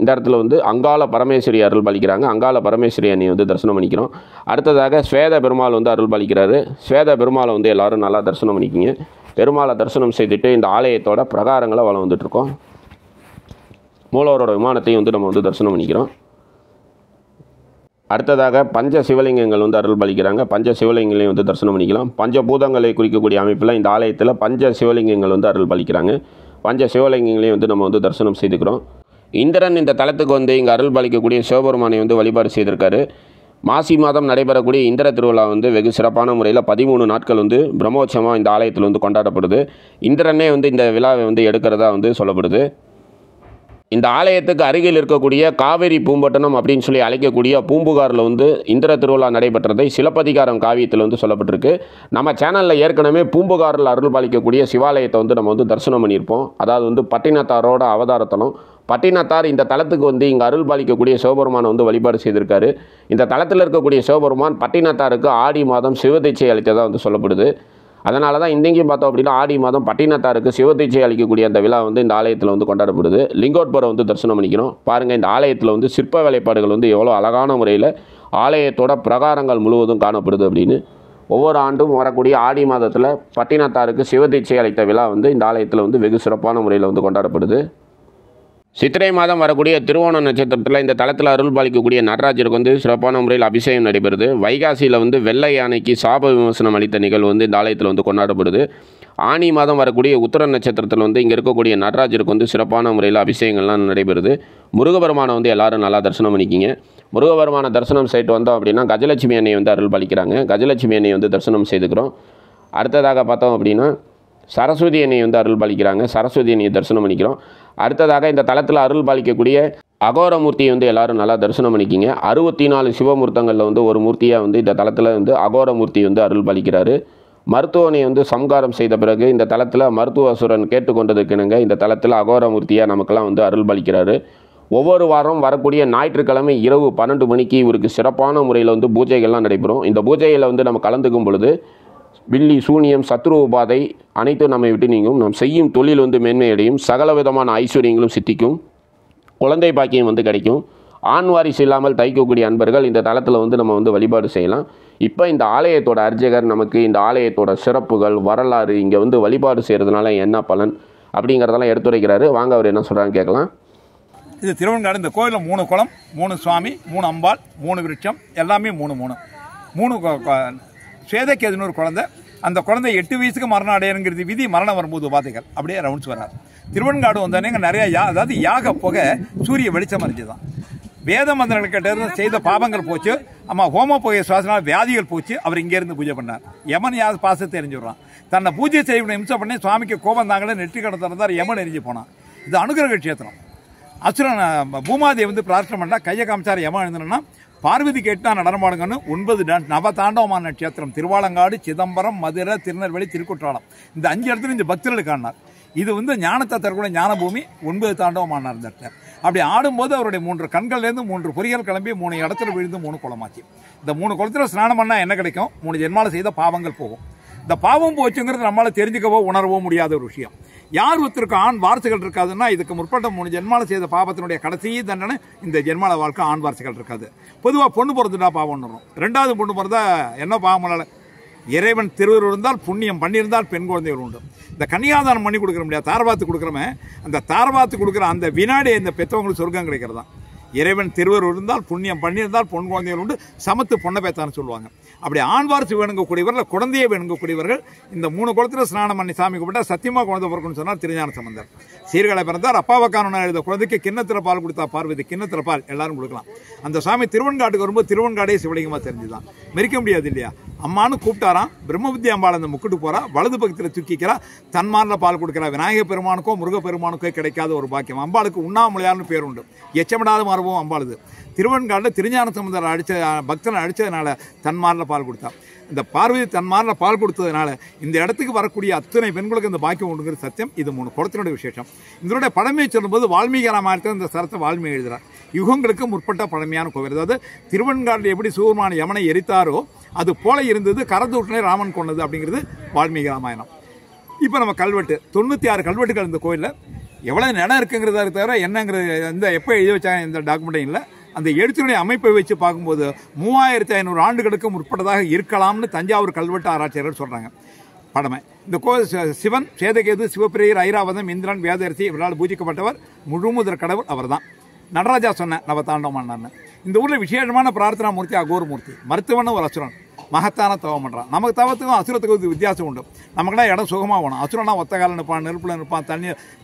இந்த இடத்துல வந்து அங்காள பரமேஸ்வரி அருள் பாலிக்கிறாங்க. அங்காள பரமேஸ்வரி அன்னையை வந்து தரிசனம் பண்ணிக்கிறோம். அடுத்ததாக ஸ்வேத பெருமாள் வந்து அருள் பாலிக்கிறாரு. ஸ்வேத பெருமாளை வந்து எல்லோரும் நல்லா தரிசனம் பண்ணிக்கிங்க. பெருமாளை தரிசனம் செய்துட்டு இந்த ஆலயத்தோட பிரகாரங்களை வளம் வந்துட்டுருக்கோம். மூலவரோட விமானத்தையும் வந்து நம்ம வந்து தரிசனம் பண்ணிக்கிறோம். அடுத்ததாக பஞ்ச சிவலிங்கங்கள் வந்து அருள் பாலிக்கிறாங்க. பஞ்ச சிவலிங்கங்களையும் வந்து தரிசனம் பண்ணிக்கலாம். பஞ்சபூதங்களை குறிக்கக்கூடிய அமைப்பில் இந்த ஆலயத்தில் பஞ்ச சிவலிங்கங்கள் வந்து அருள் பாலிக்கிறாங்க. பஞ்ச சிவலிங்கங்களையும் வந்து நம்ம வந்து தரிசனம் செய்துக்கிறோம். இந்திரன் இந்த தலத்துக்கு வந்து இங்கே அருள் பாலிக்கக்கூடிய சிவபெருமானை வந்து வழிபாடு செய்திருக்காரு. மாசி மாதம் நடைபெறக்கூடிய இந்திர திருவிழா வந்து வெகு சிறப்பான முறையில் 13 நாட்கள் வந்து பிரம்மோற்சவமாக இந்த ஆலயத்தில் வந்து கொண்டாடப்படுது. இந்திரனே வந்து இந்த விழாவை வந்து எடுக்கிறதா வந்து சொல்லப்படுது. இந்த ஆலயத்துக்கு அருகில் இருக்கக்கூடிய காவேரி பூம்பட்டினம் அப்படின்னு சொல்லி அழைக்கக்கூடிய பூம்புகாரில் வந்து இந்திர திருவிழா நடைபெற்றதை சிலப்பதிகாரம் காவியத்தில் வந்து சொல்லப்பட்டிருக்கு. நம்ம சேனலில் ஏற்கனவே பூம்புகாரில் அருள் பாலிக்கக்கூடிய சிவாலயத்தை வந்து நம்ம வந்து தரிசனம் பண்ணியிருப்போம். அதாவது வந்து பட்டினத்தாரோட அவதாரத்தலம். பட்டினத்தார் இந்த தலத்துக்கு வந்து இங்கே அருள் பாலிக்கக்கூடிய சிவபெருமானை வந்து வழிபாடு செய்திருக்காரு. இந்த தலத்தில் இருக்கக்கூடிய சிவபெருமான் பட்டினத்தாருக்கு ஆடி மாதம் சிவதீட்சை அளித்ததாக வந்து சொல்லப்படுது. அதனால தான் இன்றைக்கும் பார்த்தோம் அப்படின்னா ஆடி மாதம் பட்டினத்தாருக்கு சிவதீட்சை அளிக்கக்கூடிய அந்த விழா வந்து இந்த ஆலயத்தில் வந்து கொண்டாடப்படுது. லிங்கோத்பவரை வந்து தரிசனம் பண்ணிக்கிறோம். பாருங்கள், இந்த ஆலயத்தில் வந்து சிற்ப வேலைப்பாடுகள் வந்து எவ்வளோ அழகான முறையில் ஆலயத்தோட பிரகாரங்கள் முழுவதும் காணப்படுது அப்படின்னு. ஒவ்வொரு ஆண்டும் வரக்கூடிய ஆடி மாதத்தில் பட்டினத்தாருக்கு சிவதீட்சை அளித்த விழா வந்து இந்த ஆலயத்தில் வந்து வெகு சிறப்பான முறையில் வந்து கொண்டாடப்படுது. சித்திரை மாதம் வரக்கூடிய திருவோண நட்சத்திரத்தில் இந்த தலத்தில் அருள் பாலிக்கக்கூடிய நடராஜருக்கு வந்து சிறப்பான முறையில் அபிஷேகம் நடைபெறுது. வைகாசியில் வந்து வெள்ளை யானைக்கு சாப விமோசனம் அளித்த நிகழ்வு வந்து இந்த ஆலயத்தில் வந்து கொண்டாடப்படுது. ஆனி மாதம் வரக்கூடிய உத்திர நட்சத்திரத்தில் வந்து இங்கே இருக்கக்கூடிய நடராஜருக்கு வந்து சிறப்பான முறையில் அபிஷேகங்கள்லாம் நடைபெறுது. முருகபெருமானை வந்து எல்லாரும் நல்லா தரிசனம் பண்ணிக்கிங்க. முருகபெருமான தரிசனம் செய்து வந்தோம் அப்படின்னா கஜலட்சுமி அன்னையை வந்து அருள் பாலிக்கிறாங்க. கஜலட்சுமி அன்னையை வந்து தரிசனம் செய்துக்கிறோம். அடுத்ததாக பார்த்தோம் அப்படின்னா சரஸ்வதி அன்னையை வந்து அருள் பாலிக்கிறாங்க. சரஸ்வதி அன்னையை தரிசனம் பண்ணிக்கிறோம். அடுத்ததாக இந்த தலத்தில் அருள் பாலிக்கக்கூடிய அகோரமூர்த்தியை வந்து எல்லாரும் நல்லா தரிசனம் பண்ணிக்கிங்க. 64 சிவமூர்த்தங்களில் வந்து ஒரு மூர்த்தியாக வந்து இந்த தலத்தில் வந்து அகோரமூர்த்தி வந்து அருள் பாலிக்கிறாரு. மருத்துவனை வந்து சம்காரம் செய்த பிறகு இந்த தலத்தில் மருத்துவ அசுரன் கேட்டுக்கொண்டதுக்குனுங்க இந்த தலத்தில் அகோரமூர்த்தியாக நமக்கெல்லாம் வந்து அருள் பாலிக்கிறாரு. ஒவ்வொரு வாரம் வரக்கூடிய ஞாயிற்றுக்கிழமை இரவு 12 மணிக்கு இவருக்கு சிறப்பான முறையில் வந்து பூஜைகள்லாம் நடைபெறும். இந்த பூஜையில் வந்து நம்ம கலந்துக்கும் பொழுது வில்லி சூனியம் சத்ரு உபாதை அனைத்தும் நம்மை விட்டு நீங்கும். நாம் செய்யும் தொழில் வந்து மேன்மையடையும். சகல விதமான ஐஸ்வர்யங்களும் சித்திக்கும். குழந்தை பாக்கியம் வந்து கிடைக்கும். ஆண் வாரிசு இல்லாமல் தைக்கக்கூடிய அன்பர்கள் இந்த தலத்தில் வந்து நம்ம வந்து வழிபாடு செய்யலாம். இப்போ இந்த ஆலயத்தோட அர்ச்சகர் நமக்கு இந்த ஆலயத்தோட சிறப்புகள் வரலாறு இங்கே வந்து வழிபாடு செய்கிறதுனால என்ன பலன் அப்படிங்கிறதெல்லாம் எடுத்துரைக்கிறாரு. வாங்க அவர் என்ன சொல்கிறான்னு கேட்கலாம். இது திருவெண்காடு. இந்த கோயிலில் 3 குளம், 3 சுவாமி, 3 அம்பாள், 3 விருட்சம், எல்லாமே 3 சேதக்கேதுன்னு ஒரு குழந்தை. அந்த குழந்தை 8 வயசுக்கு மரணம் அடையணுங்கிறது விதி. மரணம் வரும்போது உபாதைகள் அப்படியே ரவுண்ட்ஸ் வர்றாரு. திருவெண்காடு வந்தோடனே நிறைய அதாவது யாக புகை சூரிய வெளிச்சம் அறிஞ்சுதான். வேத மந்திரங்கிட்ட செய்த பாவங்கள் போச்சு. அம்மா ஹோம புகை சுவாசனால் வியாதிகள் போச்சு. அவர் இங்கேருந்து பூஜை பண்ணார். யமன் யார் பாசத்தை தெரிஞ்சுடுறான். தன்னை பூஜை செய்ய நிமிஷம் பண்ணி சுவாமிக்கு கோபம் தாங்களே நெற்றி கடை திறந்தார். யமன் எரிஞ்சு போனான். இது அனுகிரக கஷேத்திரம். அசுரன் பூமாதேவி வந்து பிரார்த்தனை பண்ணா கையை காமிச்சார். யமன் எழுந்தனா பார்வதி கேட்டா நடனமாடுங்கன்னு 9 நவதாண்டவமான நட்சத்திரம் திருவாலங்காடு, சிதம்பரம், மதுரை, திருநெல்வேலி, திருக்குற்றாலம் இந்த 5 இடத்துல இந்த பக்தர்களுக்கு ஆனார். இது வந்து ஞானத்தை தரக்கூடிய ஞானபூமி. 9 தாண்டவமானார் இந்த இடத்துல. அப்படி ஆடும்போது அவருடைய 3 கண்கள்லேருந்து 3 பொறிகள் கிளம்பி 3 இடத்துல விழுந்து 3 குளமாச்சு. இந்த 3 குளத்தில் ஸ்நானம் பண்ணால் என்ன கிடைக்கும்? 3 ஜென்மால செய்த பாவங்கள் போகும். இந்த பாவம் போச்சுங்கிறது நம்மளால தெரிஞ்சுக்கவோ உணரவோ முடியாத ஒரு விஷயம். யார் ஒருத்தருக்கு ஆண் வாரிசுகள் இருக்காதுன்னா இதுக்கு முற்பட்ட 3 ஜென்மால செய்த பாவத்தினுடைய கடைசி தண்டனை இந்த ஜென்மால வாழ்க்கை ஆண் வாரிசுகள் இருக்காது. பொதுவாக பொண்ணு பிறந்துட்டா பாவம் வரும். 2வது பொண்ணு பிறந்தா என்ன பாவம்? இறைவன் திருவுருள் இருந்தால் புண்ணியம் பண்ணியிருந்தால் பெண் குழந்தைகள் உண்டு. இந்த கன்னியாதானம் பண்ணி கொடுக்குற முடியாது. தாரபாத்து கொடுக்குறமே அந்த தாரபாத்து கொடுக்குற அந்த வினாடி இந்த பெற்றவங்களுக்கு சொர்க்கம் கிடைக்கிறதான். இறைவன் திருவருள் இருந்தால் புண்ணியம் பண்ணியிருந்தால் பொன் குழந்தைகள் உண்டு. சமத்து பொண்ணை பேத்தான்னு சொல்லுவாங்க. அப்படி ஆண் வாரிசு வேணுங்கக்கூடியவர்கள், குழந்தையை வேணுங்கக்கூடியவர்கள் இந்த 3 குளத்தில் ஸ்நானம் பண்ணி சாமி கும்பிட்டா சத்தியமாக குழந்தை பிறக்குன்னு சொன்னார் திருஞான சம்பந்தர். சீர்காழி பிறந்தார். அப்பாவக்கான எழுத குழந்தைக்கு கிண்ணத்தில் பால் கொடுத்தா பார்வதி. கிண்ணத்தில் பால் எல்லாரும் கொடுக்கலாம். அந்த சாமி திருவெண்காட்டுக்கு வரும்போது திருவெண்காடே சிவலிங்கமாக தெரிஞ்சுதான். மெரிக்க முடியாது இல்லையா? அம்மானு கூப்பிட்டாராம். பிரம்மபுத்தி அம்பாள் அந்த முக்கிட்டு போறா. வலது பக்கத்தில் தூக்கிக்கிறா. தன்மாரில் பால் கொடுக்கிறா. விநாயகர் பெருமானுக்கோ முருக பெருமானுக்கோ கிடைக்காத ஒரு பாக்கியம். அம்பாளுக்கு உண்ணாமலையார்னு பேர் உண்டு. எச்சமிடாத மரபும் அம்பாளுது. திருவெண்காட்டில் திருஞான சம்பந்தர் பக்தனை அடித்ததுனால தன்மாரில் பால் கொடுத்தா. இந்த பார்வதி தன்மாரில் பால் கொடுத்ததுனால இந்த இடத்துக்கு வரக்கூடிய அத்தனை பெண்களுக்கு இந்த பாக்கியம் உண்டுங்கிற சத்தியம். இது 3 குளத்தினுடைய விசேஷம். இதனுடைய பழமையை சொல்லும்போது வால்மீகி ராமாயணத்தில் இந்த சரத்தை வால்மீகி எழுதுகிறார். யுகங்களுக்கு முற்பட்ட பழமையான கோவில். அதாவது திருவெண்காட்டில் எப்படி சிவபெருமான யமனை எரித்தாரோ அது போல இருந்தது, கரதூட்டனை ராமன் கொண்டது அப்படிங்கிறது வால்மீகி ராமாயணம். இப்போ நம்ம கல்வெட்டு 96 கல்வெட்டுகள் இந்த கோயிலில் எவ்வளோ இடம் இருக்குங்கிறத தவிர என்னங்கிறது இந்த எப்போ எழுதி வச்சாங்க இந்த டாக்குமெண்ட்டும் இல்லை. அந்த எழுத்தினுடைய அமைப்பை வச்சு பார்க்கும்போது 3500 ஆண்டுகளுக்கு முற்பட்டதாக இருக்கலாம்னு தஞ்சாவூர் கல்வெட்டு ஆராய்ச்சியாளர்கள் சொல்கிறாங்க. படமை இந்த கோயில் சிவன், சேதகேது, சிவபிரியர், ஐராவதம், இந்திரன், வேதரிசி இவரால் பூஜிக்கப்பட்டவர். முழுமுதற் கடவுள் அவர் தான். நடராஜா சொன்ன நவதாண்டவன். இந்த ஊரில் விசேஷமான பிரார்த்தனா மூர்த்தி அகோரமூர்த்தி. மருத்துவன்னு ஒரு அசுரன் மகத்தான தவம் பண்ணுறான். நமக்கு தவத்துக்கும் அசுரத்துக்கும் வித்தியாசம் உண்டு. நமக்குனா இடம் சுகமாக வேணும். அசுரனா ஒத்த காலம் நிற்பான், நெருப்பில் நிற்பான்,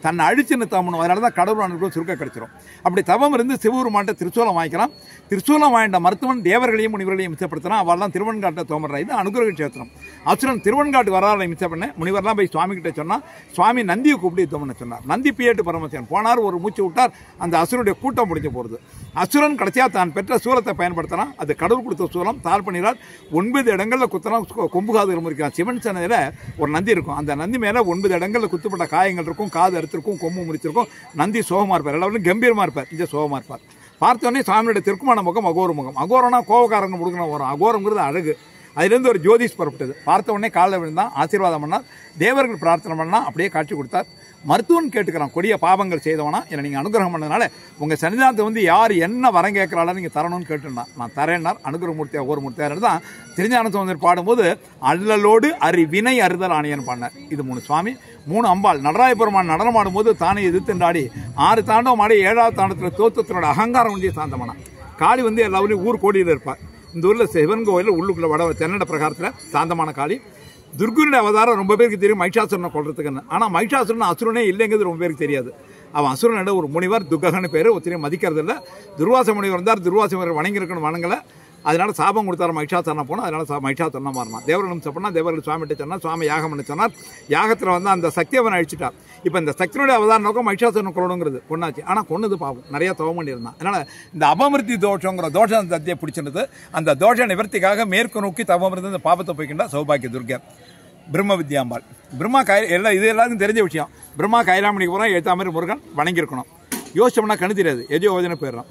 தன்னை அழிச்சு நிறுத்தணும். அதனால தான் கடவுள் அனுப்பும் சுருக்க கிடைச்சிடும். அப்படி தவம் இருந்து சிவபெருமான்ட்ட திருச்சூலம் வாங்கிக்கலாம். திருச்சூலம் வாங்கிட்ட மருத்துவன் தேவர்களையும் முனிவர்களையும் மிச்சப்படுத்தினா அவர்லாம் திருவெண்காட்டை தோமர்றா. இது அனுகிரக கஷேத்திரம். அசுரன் திருவெண்காட்டு வரலாறை மிச்சம் பண்ண முனிவர்லாம் போய் சுவாமி கிட்ட சொன்னால் சுவாமி நந்தியை கூப்பிட்டு யுத்தம்னு சொன்னார். நந்தி பியேட்டு பரமசிவன் போனார், ஒரு மூச்சு விட்டார். அந்த அசுரனுடைய கூட்டம் முடிஞ்சு போகிறது. அசுரன் கடைசியாக தான் பெற்ற சூலத்தை பயன்படுத்தினான். அது கடவுள் கொடுத்த சூலம். தாழ் பண்ணினார். 9 இடங்களில் குத்தலாம். கொம்பு காது இருக்கான். சிவன் சன்னதியில் ஒரு நந்தி இருக்கும். அந்த நந்தி மேலே 9 இடங்களில் குத்துப்பட்ட காயங்கள் இருக்கும். காது அறுத்திருக்கும், கொம்பு முறிச்சிருக்கும். நந்தி சோகமாக இருப்பார். எல்லாரும் கம்பீரமாக இருப்பார். இங்கே சோகமாக இருப்பார். பார்த்தோன்னே சுவாமியோட திருக்குமான முகம் அகோர முகம். அகோரனா கோவக்காரங்க முடுக்கணும் வரும். அகோரங்கிறது அழகு. அதுலேருந்து ஒரு ஜோதிஷ் புறப்பட்டது. பார்த்த உடனே காலில் விழுந்தான், ஆசீர்வாதம் பண்ணார். தேவர்கள் பிரார்த்தனை பண்ணால் அப்படியே காட்சி கொடுத்தார். மருத்துவன் கேட்டுக்கிறான், கொடிய பாவங்கள் செய்தவனா என்னை நீங்கள் அனுகிரகம் பண்ணதுனால உங்கள் சன்னிதானத்தை வந்து யார் என்ன வரம் கேட்குறாளோ நீங்கள் தரணும்னு கேட்டுனார். நான் தரேன்னார். அனுகிரகமூர்த்தி அகோரமூர்த்தியார் தான் திருஞான சம்பந்தர் பாடும்போது அல்லலோடு வினை அறுதல் ஆணையன் பாடினார். இது 3 சுவாமி, 3 அம்பாள். நடராஜபெருமான் நடனமாடும் போது தானே எதிர்த்துண்டாடி 6 தாண்டவம் ஆடி 7வது தாண்டத்தில் தோத்தத்தினோட அகங்காரம் ஒன்றிய சாந்தமானான். காளி வந்து எல்லா ஊர்லேயும் ஊர் கோடியில் இருப்பார். இந்த ஊரில் சிவன் கோயிலில் உள்ளுக்குள்ள வட தென்னட பிரகாரத்தில் சாந்தமான காளி. துர்குனுடைய அவதாரம் ரொம்ப பேருக்கு தெரியும், மகிஷாசுரனை கொள்றதுக்குன்னு. ஆனால் மகிஷாசுரன் அசுரனே இல்லைங்கிறது ரொம்ப பேருக்கு தெரியாது. அவன் அசுரனோட ஒரு முனிவர், துர்ககன்னு பேர். ஒருத்தரையும் மதிக்கிறது இல்லை. துர்வாச முனிவர் வந்தார். துர்வாச முனிவர் வணங்கியிருக்கணும், வணங்கலை. அதனால சாபம் கொடுத்தாரு. மகிஷாசுரனை போனால் அதனால மகிஷாசுரனா மாறினான். தேவர்களும் சொன்னால் தேவர்கள் சுவாமிகிட்ட சொன்னால் சுவாமி யாகம் பண்ண சொன்னார். யாகத்தில் வந்து அந்த சக்தி அவனை அழிச்சிட்டார். இப்போ இந்த சக்தியுடைய அவதார நோக்கம் மகிஷாசுரன் கொள்ளணுங்கிறது கொண்டாச்சு. ஆனால் கொன்னது பாவம், நிறைய தவம் பண்ணியிருந்தான். அதனால் இந்த அபமிருத்தி தோஷங்கிற தோஷம் சத்தியை பிடிச்சிருந்தது. அந்த தோஷ நிவர்த்திக்காக மேற்கு நோக்கி தவம் இருந்து இந்த பாபத்தை போய்கின்ற சௌபாகிய துர்கை பிரம்ம வித்யாம்பாள். பிரம்மா இது எல்லாருக்கும் தெரிஞ்ச விஷயம். பிரம்மா கைலாமணிக்கு போகிறோம், ஏற்ற மாதிரி முருகன் வணங்கியிருக்கணும். யோசிச்சோம்னா கணு தெரியாது, எதோ யோஜனை போயிடுறோம்.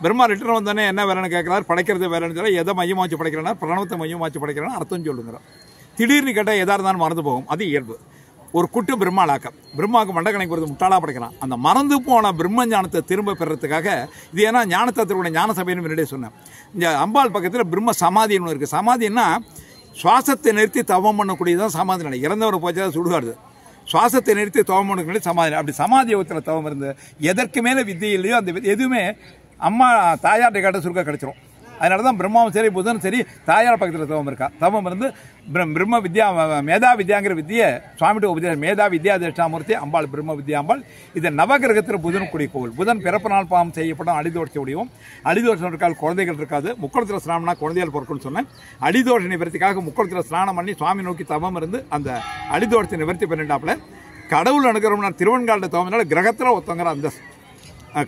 பிரம்மா ரிட்டர்ன் வந்தோடனே என்ன வேலைன்னு கேட்குறாரு. படைக்கிறது வேலைன்னு சொல்ல எதை மையமாக வச்சு படைக்கிறேன்னா பிரணவத்தை மையமாக வச்சு படைக்கிறேன்னா அர்த்தம் சொல்லுங்கிறோம். திடீர்னு கேட்டால் எதாக இருந்தாலும் மறந்து போகும். அது இயல்பு. ஒரு குட்டு பிரம்மாளாக்கம். பிரம்மாவுக்கு மண்டக்கணக்கு வருது, முட்டாளாக படைக்கிறான். அந்த மறந்து போன பிரம்ம ஞானத்தை திரும்ப பெறத்துக்காக இது ஏன்னா ஞானத்தத்தினுடைய ஞான சபைன்னு முன்னாடியே சொன்னேன். இந்த அம்பாள் பக்கத்தில் பிரம்ம சமாதின்னு ஒன்று இருக்குது. சமாதின்னா சுவாசத்தை நிறுத்தி தவம் பண்ணக்கூடியதான் சமாதி நிலை. இறந்தவரை போச்சா சுடுகாடு. சுவாசத்தை நிறுத்தி தவம் பண்ணக்கூடிய சமாதி. அப்படி சமாதி யோகத்தில் தவம் இருந்து எதற்கு மேலே வித்தியை இல்லையோ அந்த எதுவுமே அம்மா தாயார்ட்ட கேட்ட சுருக்க கிடைச்சிரும். அதனால தான் பிரம்மாவும் சரி புதனும் சரி தாயார் பக்கத்தில் தவம் இருக்கா. தவம் இருந்து பிரம்ம வித்யா மேதா வித்யாங்கிற வித்தியை சுவாமிகிட்ட உபதேசம். மேதா வித்யா தட்சிணாமூர்த்தி அம்பாள் பிரம்ம வித்யாம்பாள். இது நவகிரகத்தில் புதன் குடி கோவில். புதன் பிறப்பு நாள் பாவம் செய்யப்படும் அடிதோஷ முடியும். அடிதோஷம் இருக்காது, குழந்தைகள் இருக்காது. முக்குளத்தில் ஸ்நானம்னா குழந்தைகள் பொருட்கள்னு சொன்னேன். அடிதோஷ நிவர்த்திக்காக முக்குளத்தில் ஸ்நானம் பண்ணி சுவாமி நோக்கி தவம் இருந்து அந்த அடிதோஷத்தை நிவர்த்தி பண்ணிட்டாப்புல கடவுள் அனுகிரகம் திருவெண்காட்டில் தவம்னால கிரகத்தில் ஒருத்தங்கிற அந்த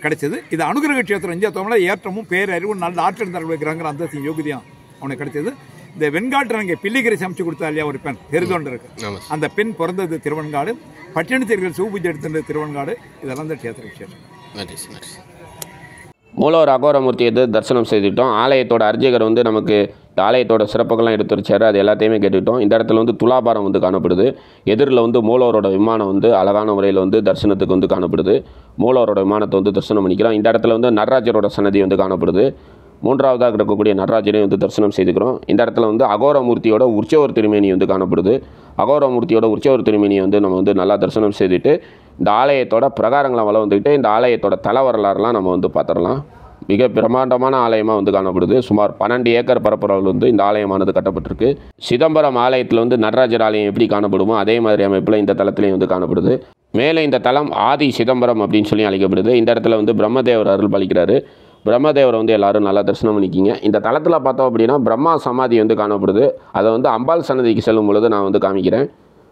கிடைச்சது. இது அனுகிரக கஷேத்திரம். இந்தியா தோமல ஏற்றமும் பேரறிவும் நல்ல ஆற்றல் தரவிருக்கிறாங்கிற அந்த யோகியம் அவனுக்கு கிடைச்சது. இந்த வெண்காட்டு பிள்ளைகரை சமைச்சு கொடுத்தா இல்லையா ஒரு பெண் தெரிந்தோண்டு இருக்கு. அந்த பெண் பிறந்தது திருவெண்காடு. பட்டினி தேர்கள் சிவபூஜை எடுத்தது திருவெண்காடு. இதெல்லாம் இந்த கஷேத்திர விசேஷம். மூலவர் அகோரமூர்த்தியை தரிசனம் செய்துட்டோம். ஆலயத்தோட அர்ச்சகர் வந்து நமக்கு ஆலயத்தோட சிறப்புகள்லாம் எடுத்துருச்சாரு. அது எல்லாத்தையுமே கேட்டுக்கிட்டோம். இந்த இடத்துல வந்து துலாபாரம் வந்து காணப்படுது. எதிரில் வந்து மூலவரோட விமானம் வந்து அழகான முறையில் வந்து தரிசனத்துக்கு வந்து காணப்படுது. மூலவரோட விமானத்தை வந்து தரிசனம் பண்ணிக்கிறோம். இந்த இடத்துல வந்து நடராஜரோட சன்னதி வந்து காணப்படுது. 3வதாக இருக்கக்கூடிய நடராஜரையும் வந்து தரிசனம் செய்துக்கிறோம். இந்த இடத்துல வந்து அகோரமூர்த்தியோட உற்சவர் திருமேனி வந்து காணப்படுது. அகோரமூர்த்தியோட உற்சவர் திருமேனியை வந்து நம்ம வந்து நல்லா தரிசனம் செய்துட்டு இந்த ஆலயத்தோட பிரகாரங்களை வந்துக்கிட்டு இந்த ஆலயத்தோட தல வரலாறுலாம் நம்ம வந்து பார்த்துடலாம். மிக பிரம்மாண்டமான ஆலயமாக வந்து காணப்படுது. சுமார் 12 ஏக்கர் பரப்பளவில் வந்து இந்த ஆலயமானது கட்டப்பட்டிருக்கு. சிதம்பரம் ஆலயத்தில் வந்து நடராஜர் ஆலயம் எப்படி காணப்படுமோ அதே மாதிரி அமைப்பில் இந்த தலத்திலையும் வந்து காணப்படுது. மேலே இந்த தலம் ஆதி சிதம்பரம் அப்படின்னு சொல்லி அழைக்கப்படுது. இந்த இடத்துல வந்து பிரம்மதேவர் அருள் பாலிக்கிறாரு. பிரம்மதேவரை வந்து எல்லோரும் நல்லா தரிசனம் பண்ணிக்கிங்க. இந்த தலத்தில் பார்த்தோம் அப்படின்னா பிரம்மா சமாதி வந்து காணப்படுது. அதை வந்து அம்பாள் சன்னதிக்கு செல்லும் பொழுது நான் வந்து காமிக்கிறேன்.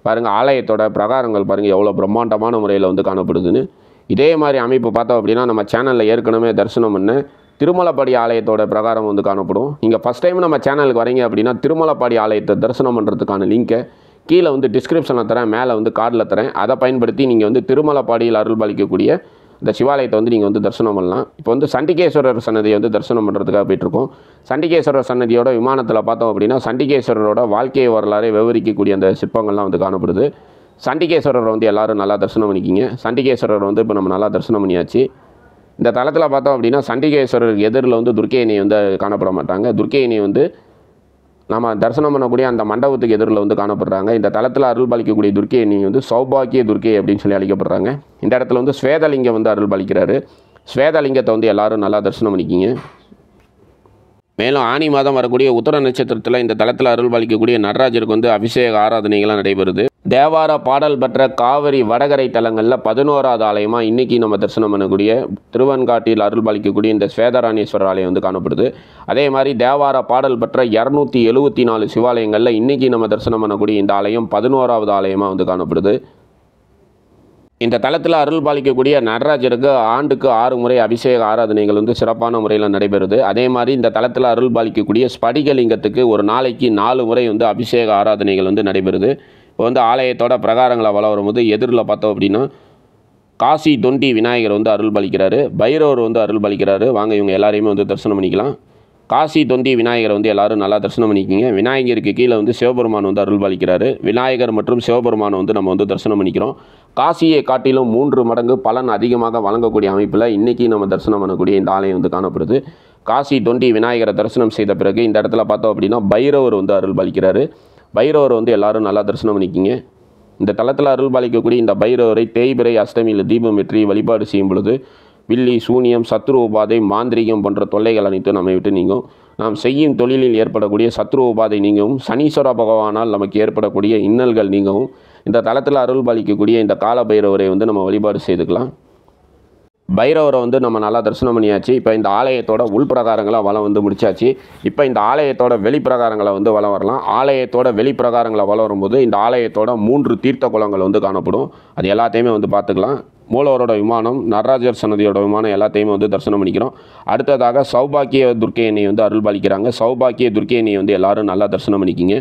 பாருங்கள் ஆலயத்தோட பிரகாரங்கள் பாருங்கள் எவ்வளோ பிரம்மாண்டமான முறையில் வந்து காணப்படுதுன்னு. இதே மாதிரி அமைப்பு பார்த்தோம் அப்படின்னா நம்ம சேனலில் ஏற்கனவே தரிசனம் பண்ண திருமலைப்பாடி ஆலயத்தோட பிரகாரம் வந்து காணப்படும். நீங்கள் ஃபஸ்ட் டைம் நம்ம சேனலுக்கு வரீங்க அப்படின்னா திருமலைப்பாடி ஆலயத்தை தரிசனம் பண்ணுறதுக்கான லிங்கை கீழே வந்து டிஸ்கிரிப்ஷனில் தரேன், மேலே வந்து கார்டில் தரேன். அதை பயன்படுத்தி நீங்கள் வந்து திருமலைப்பாடியில் அருள் பாலிக்கக்கூடிய இந்த சிவாலயத்தை வந்து நீங்கள் வந்து தரிசனம் பண்ணலாம். இப்போ வந்து சண்டிகேஸ்வரர் சன்னதியை வந்து தரிசனம் பண்ணுறதுக்காக போயிட்டுருக்கோம். சண்டிகேஸ்வரர் சன்னதியோட விமானத்தில் பார்த்தோம் அப்படின்னா சண்டிகேஸ்வரரோட வாழ்க்கை வரலாறை விவரிக்கக்கூடிய அந்த சிற்பங்கள்லாம் வந்து காணப்படுது. சண்டிகேஸ்வரரை வந்து எல்லோரும் நல்லா தரிசனம் பண்ணிக்கிங்க. சண்டிகேஸ்வரர் வந்து இப்போ நம்ம நல்லா தரிசனம் பண்ணியாச்சு. இந்த தளத்தில் பார்த்தோம் அப்படின்னா சண்டிகேஸ்வரருக்கு எதிரில் வந்து துர்க்கையணி வந்து காணப்பட மாட்டாங்க. துர்க்கையணி வந்து நம்ம தரிசனம் பண்ணக்கூடிய அந்த மண்டபத்துக்கு எதிரில் வந்து காணப்படுறாங்க. இந்த தளத்தில் அருள் பாலிக்கக்கூடிய துர்க்கையணி வந்து சௌபாக்கிய துர்க்கை அப்படின்னு சொல்லி அழைக்கப்படுறாங்க. இந்த இடத்துல வந்து ஸ்வேதலிங்கம் வந்து அருள் பாலிக்கிறாரு. ஸ்வேதலிங்கத்தை வந்து எல்லோரும் நல்லா தரிசனம் பண்ணிக்கிங்க. மேலும் ஆனி மாதம் வரக்கூடிய உத்தர நட்சத்திரத்தில் இந்த தளத்தில் அருள் பாலிக்கக்கூடிய நடராஜருக்கு வந்து அபிஷேக ஆராதனைகள்லாம் நடைபெறுது. தேவார பாடல் பெற்ற காவிரி வடகரை தலங்களில் 11வது ஆலயமாக இன்றைக்கி நம்ம தரிசனம் பண்ணக்கூடிய திருவெண்காட்டில் அருள் பாலிக்கக்கூடிய இந்த ஸ்வேதராணீஸ்வரர் ஆலயம் வந்து காணப்படுது. அதே மாதிரி தேவார பாடல் பெற்ற 274 சிவாலயங்களில் இன்றைக்கி நம்ம தரிசனம் பண்ணக்கூடிய இந்த ஆலயம் 11வது ஆலயமாக வந்து காணப்படுது. இந்த தலத்தில் அருள் பாலிக்கக்கூடிய நடராஜருக்கு ஆண்டுக்கு 6 முறை அபிஷேக ஆராதனைகள் வந்து சிறப்பான முறையில் நடைபெறுது. அதே மாதிரி இந்த தலத்தில் அருள் பாலிக்கக்கூடிய ஸ்படிகலிங்கத்துக்கு ஒரு நாளைக்கு 4 முறை வந்து அபிஷேக ஆராதனைகள் வந்து நடைபெறுது. இப்போ வந்து ஆலயத்தோட பிரகாரங்களை வள வரும்போது எதிரில் பார்த்தோம் அப்படின்னா காசி தொண்டி விநாயகர் வந்து அருள் பாலிக்கிறாரு. பைரவர் வந்து அருள் பாலிக்கிறாரு. வாங்க இவங்க எல்லாரையுமே வந்து தரிசனம் பண்ணிக்கலாம். காசி தொண்டி விநாயகர் வந்து எல்லோரும் நல்லா தரிசனம் பண்ணிக்கிங்க. விநாயகருக்கு கீழே வந்து சிவபெருமான் வந்து அருள் பாலிக்கிறாரு. விநாயகர் மற்றும் சிவபெருமானை வந்து நம்ம வந்து தரிசனம் பண்ணிக்கிறோம். காசியை காட்டிலும் 3 மடங்கு பலன் அதிகமாக வழங்கக்கூடிய அமைப்பில் இன்றைக்கி நம்ம தரிசனம் பண்ணக்கூடிய இந்த ஆலயம் வந்து காணப்படுது. காசி தொண்டி விநாயகரை தரிசனம் செய்த பிறகு இந்த இடத்துல பார்த்தோம் அப்படின்னா பைரவர் வந்து அருள் பாலிக்கிறாரு. பைரவர் வந்து எல்லோரும் நல்லா தரிசனம் பண்ணிக்கிங்க. இந்த தலத்தில் அருள் பாலிக்கக்கூடிய இந்த பைரவரை தேய்பிறை அஷ்டமியில் தீபம் ஏற்றி வழிபாடு செய்யும் பொழுது வில்லி, சூனியம், சத்ரு உபாதை, மாந்திரிகம் போன்ற தொல்லைகள் அனைத்தும் நம்மை விட்டு நீங்கும். நாம் செய்யும் தொழிலில் ஏற்படக்கூடிய சத்ரு உபாதை நீங்கவும், சனீஸ்வர பகவானால் நமக்கு ஏற்படக்கூடிய இன்னல்கள் நீங்கவும் இந்த தலத்தில் அருள் பாலிக்கக்கூடிய இந்த கால பைரவரை வந்து நம்ம வழிபாடு செய்துக்கலாம். பைரவரை வந்து நம்ம நல்லா தரிசனம் பண்ணியாச்சு. இப்போ இந்த ஆலயத்தோட உள்பிரகாரங்களை வளம் வந்து முடிச்சாச்சு. இப்போ இந்த ஆலயத்தோட வெளிப்பிரகாரங்களை வந்து வளம் வரலாம். ஆலயத்தோட வெளிப்பிரகாரங்களை வளம் வரும்போது இந்த ஆலயத்தோட 3 தீர்த்த குளங்கள் வந்து காணப்படும். அது எல்லாத்தையுமே வந்து பார்த்துக்கலாம். மூலவரோட விமானம், நடராஜர் சன்னதியோட விமானம் எல்லாத்தையுமே வந்து தரிசனம் பண்ணிக்கிறோம். அடுத்ததாக சௌபாக்கிய துர்க்கையணி வந்து அருள் பாலிக்கிறாங்க. சௌபாக்கிய துர்க்கையணி வந்து எல்லோரும் நல்லா தரிசனம் பண்ணிக்கிங்க.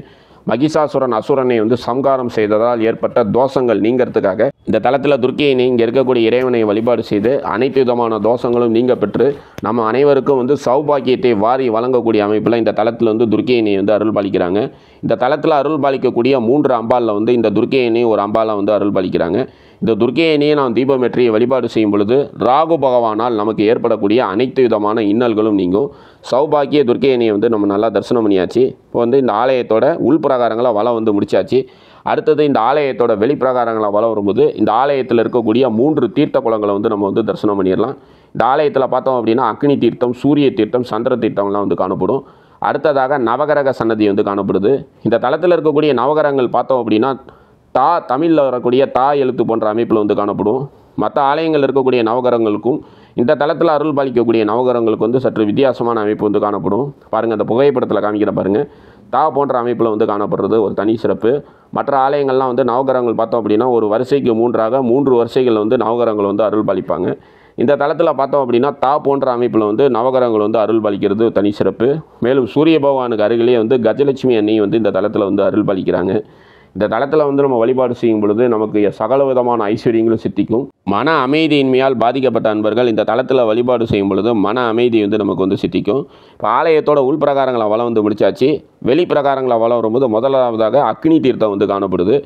மகிஷாசுரன் அசுரனை வந்து சம்காரம் செய்ததால் ஏற்பட்ட தோஷங்கள் நீங்கிறதுக்காக இந்த தலத்தில் துர்க்கையணி இங்கே இருக்கக்கூடிய இறைவனை வழிபாடு செய்து அனைத்து விதமான தோஷங்களும் நீங்க பெற்று நம்ம அனைவருக்கும் வந்து சௌபாக்கியத்தை வாரி வழங்கக்கூடிய அமைப்பில் இந்த தலத்தில் வந்து துர்க்கையணி வந்து அருள் பாலிக்கிறாங்க. இந்த தலத்தில் அருள் பாலிக்கக்கூடிய 3 அம்பாலில் வந்து இந்த துர்க்கையணி ஒரு அம்பாலை வந்து அருள் பாலிக்கிறாங்க. இந்த துர்க்கையணியை நாம் தீபமேற்றி வழிபாடு செய்யும் பொழுது ராகு பகவானால் நமக்கு ஏற்படக்கூடிய அனைத்து விதமான இன்னல்களும் நீங்கும். சௌபாக்கிய துர்க்கையணியை வந்து நம்ம நல்லா தரிசனம் பண்ணியாச்சு. இப்போ வந்து இந்த ஆலயத்தோட உள்பிரகாரங்களை வளம் வந்து முடிச்சாச்சு. அடுத்தது இந்த ஆலயத்தோட வெளிப்பிரகாரங்களை வளம் வரும்போது இந்த ஆலயத்தில் இருக்கக்கூடிய 3 தீர்த்த குளங்களை வந்து நம்ம வந்து தரிசனம் பண்ணிடலாம். இந்த ஆலயத்தில் பார்த்தோம் அப்படின்னா அக்னி தீர்த்தம், சூரிய தீர்த்தம், சந்திர தீர்த்தம்லாம் வந்து காணப்படும். அடுத்ததாக நவகிரக சன்னதி வந்து காணப்படுது. இந்த தலத்தில் இருக்கக்கூடிய நவகிரகங்கள் பார்த்தோம் அப்படின்னா தா தமிழில் வரக்கூடிய தா எழுத்து போன்ற அமைப்பில் வந்து காணப்படும். மற்ற ஆலயங்கள் இருக்கக்கூடிய நவகிரகங்களுக்கும் இந்த தலத்தில் அருள் பாலிக்கக்கூடிய நவகிரகங்களுக்கு வந்து சற்று வித்தியாசமான அமைப்பு வந்து காணப்படும். பாருங்கள், அந்த புகைப்படத்தில் காமிக்கிற பாருங்கள், தா போன்ற அமைப்பில் வந்து காணப்படுறது ஒரு தனி சிறப்பு. மற்ற ஆலயங்கள்லாம் வந்து நவகிரகங்கள் பார்த்தோம் அப்படின்னா ஒரு வரிசைக்கு 3 வரிசைகள் வந்து நவகிரகங்கள் வந்து அருள் பாலிப்பாங்க. இந்த தலத்தில் பார்த்தோம் அப்படின்னா தா போன்ற அமைப்பில் வந்து நவகிரகங்கள் வந்து அருள் பாலிக்கிறது தனி சிறப்பு. மேலும் சூரிய பகவானுக்கு அருகிலே வந்து கஜலட்சுமி அன்னை வந்து இந்த தலத்தில் வந்து அருள் பாலிக்கிறாங்க. இந்த தலத்தில் வந்து நம்ம வழிபாடு செய்யும் பொழுது நமக்கு சகல விதமான ஐஸ்வர்யங்களும் சித்திக்கும். மன அமைதியின்மையால் பாதிக்கப்பட்ட அன்பர்கள் இந்த தலத்தில் வழிபாடு செய்யும் பொழுது மன அமைதி வந்து நமக்கு வந்து சித்திக்கும். இப்போ ஆலயத்தோட உள்பிரகாரங்களை வளம் வந்து முடிச்சாச்சு. வெளிப்பிரகாரங்களை வளம் வரும்போது முதலாவதாக அக்னி தீர்த்தம் வந்து காணப்படுது.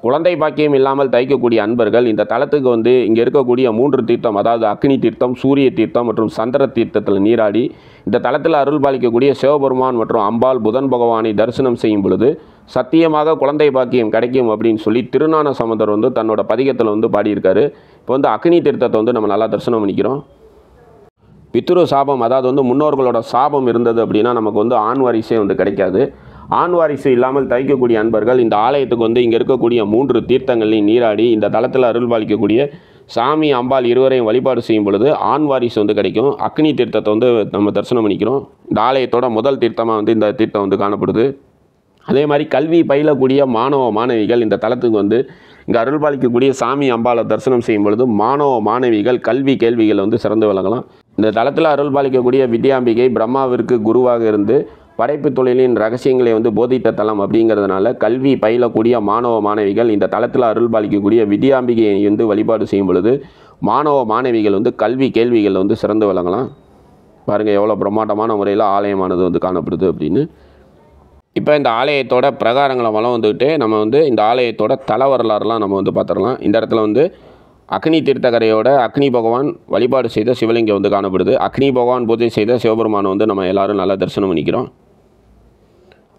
குழந்தை பாக்கியம் இல்லாமல் தைக்கக்கூடிய அன்பர்கள் இந்த தலத்துக்கு வந்து இங்கே இருக்கக்கூடிய 3 தீர்த்தம், அதாவது அக்னி தீர்த்தம், சூரிய தீர்த்தம் மற்றும் சந்திர தீர்த்தத்தில் நீராடி இந்த தலத்தில் அருள் பாலிக்கக்கூடிய சிவபெருமான் மற்றும் அம்பாள் புதன் பகவானை தரிசனம் செய்யும் பொழுது சத்தியமாக குழந்தை பாக்கியம் கிடைக்கும் அப்படின்னு சொல்லி திருஞான சம்பந்தர் வந்து தன்னோட பதிகத்தில் வந்து பாடியிருக்காரு. இப்போ வந்து அக்னி தீர்த்தத்தை வந்து நம்ம நல்லா தரிசனம் பண்ணிக்கிறோம். பித்ரு சாபம், அதாவது வந்து முன்னோர்களோட சாபம் இருந்தது அப்படின்னா நமக்கு வந்து ஆண் வாரிசே வந்து கிடைக்காது. ஆண் வாரிசு இல்லாமல் தைக்கக்கூடிய அன்பர்கள் இந்த ஆலயத்துக்கு வந்து இங்கே இருக்கக்கூடிய 3 தீர்த்தங்களையும் நீராடி இந்த தலத்தில் அருள் பாலிக்கக்கூடிய சாமி அம்பாள் இருவரையும் வழிபாடு செய்யும் பொழுது ஆண் வாரிசு வந்து கிடைக்கும். அக்னி தீர்த்தத்தை வந்து நம்ம தரிசனம் பண்ணிக்கிறோம். இந்த ஆலயத்தோட முதல் தீர்த்தமாக வந்து இந்த தீர்த்தம் வந்து காணப்படுது. அதே மாதிரி கல்வி பயிலக்கூடிய மாணவ மாணவிகள் இந்த தலத்துக்கு வந்து இங்கே அருள் பாலிக்கக்கூடிய சாமி அம்பாளை தரிசனம் செய்யும் பொழுது மாணவ மாணவிகள் கல்வி கேள்விகளை வந்து சிறந்து விளங்கலாம். இந்த தலத்தில் அருள் பாலிக்கக்கூடிய வித்யாம்பிகை பிரம்மாவிற்கு குருவாக இருந்து படைப்பு தொழிலின் ரகசியங்களை வந்து போதித்த தலம் அப்படிங்கிறதுனால கல்வி பயிலக்கூடிய மாணவ மாணவிகள் இந்த தலத்தில் அருள் பாலிக்கக்கூடிய வித்யாம்பிகையை வந்து வழிபாடு செய்யும் பொழுது மாணவ மாணவிகள் வந்து கல்வி கேள்விகள் வந்து சிறந்து விளங்கலாம். பாருங்கள் எவ்வளோ பிரம்மாண்டமான முறையில் ஆலயமானது வந்து காணப்படுது அப்படின்னு. இப்போ இந்த ஆலயத்தோட பிரகாரங்களை வளம் வந்துக்கிட்டு நம்ம வந்து இந்த ஆலயத்தோட தல வரலாறுலாம் நம்ம வந்து பார்த்துடலாம். இந்த இடத்துல வந்து அக்னி தீர்த்தகரையோட அக்னி பகவான் வழிபாடு செய்த சிவலிங்கம் வந்து காணப்படுது. அக்னி பகவான் பூஜை செய்த சிவபெருமானை வந்து நம்ம எல்லோரும் நல்லா தரிசனம் பண்ணிக்கிறோம்.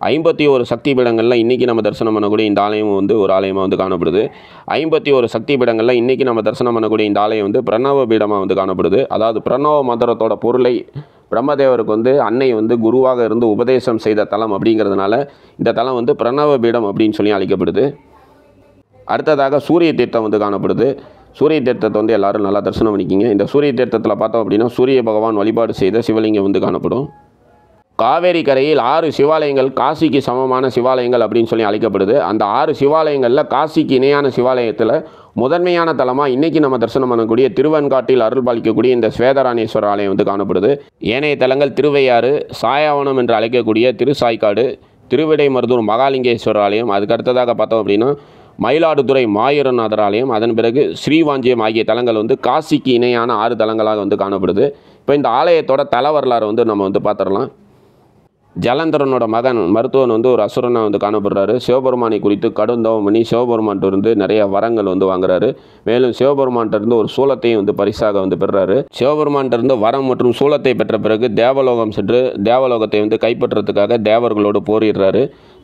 51 சக்தி பீடங்களில் இன்றைக்கி நம்ம தரிசனம் பண்ணக்கூடிய இந்த ஆலயம் வந்து ஒரு ஆலயமாக வந்து காணப்படுது. 51 சக்தி பீடங்களில் இன்றைக்கி நம்ம தரிசனம் பண்ணக்கூடிய இந்த ஆலயம் வந்து பிரணவ பீடமாக வந்து காணப்படுது. அதாவது பிரணவ மந்திரத்தோட பொருளை பிரம்மதேவருக்கு வந்து அன்னை வந்து குருவாக இருந்து உபதேசம் செய்த தலம் அப்படிங்கிறதுனால இந்த தலம் வந்து பிரணவ பீடம் அப்படின்னு சொல்லி அழைக்கப்படுது. அடுத்ததாக சூரிய தீர்த்தம் வந்து காணப்படுது. சூரிய தீர்த்தத்தை வந்து எல்லோரும் நல்லா தரிசனம் பண்ணிக்கிங்க. இந்த சூரிய தீர்த்தத்தில் பார்த்தோம் அப்படின்னா சூரிய பகவான் வழிபாடு செய்த சிவலிங்கம் வந்து காணப்படும். காவேரி கரையில் 6 சிவாலயங்கள் காசிக்கு சமமான சிவாலயங்கள் அப்படின்னு சொல்லி அழைக்கப்படுது. அந்த 6 சிவாலயங்களில் காசிக்கு இணையான சிவாலயத்தில் முதன்மையான தலமாக இன்றைக்கி நம்ம தரிசனம் பண்ணக்கூடிய திருவெண்காட்டில் அருள் பாலிக்கக்கூடிய இந்த ஸ்வேதராணேஸ்வரர் ஆலயம் வந்து காணப்படுது. ஏனைய தலங்கள் திருவையாறு, சாயாவனம் என்று அழைக்கக்கூடிய திருசாய்க்காடு, திருவிடைமருதூர் மகாலிங்கேஸ்வரர் ஆலயம், அதுக்கு அடுத்ததாக பார்த்தோம் அப்படின்னா மயிலாடுதுறை மாயூரநாதர் ஆலயம், அதன் பிறகு ஸ்ரீவாஞ்சியம் ஆகிய தலங்கள் வந்து காசிக்கு இணையான 6 தலங்களாக வந்து காணப்படுது. இப்போ இந்த ஆலயத்தோட தல வரலாறு வந்து நம்ம வந்து பார்த்துடலாம். ஜலந்தரனோட மகன் மருத்துவன் வந்து ஒரு அசுரனாக வந்து காணப்படுறாரு. சிவபெருமானை குறித்து கடுந்தவம் பண்ணி சிவபெருமான்ட்டு இருந்து நிறைய வரங்கள் வந்து வாங்குறாரு. மேலும் சிவபெருமான்ட்டு இருந்து ஒரு சூலத்தையும் வந்து பரிசாக வந்து பெறுறாரு. சிவபெருமான்ட்டு இருந்து வரம் மற்றும் சூலத்தை பெற்ற பிறகு தேவலோகம் சென்று தேவலோகத்தை வந்து கைப்பற்றுறதுக்காக தேவர்களோடு போரிடுறாரு.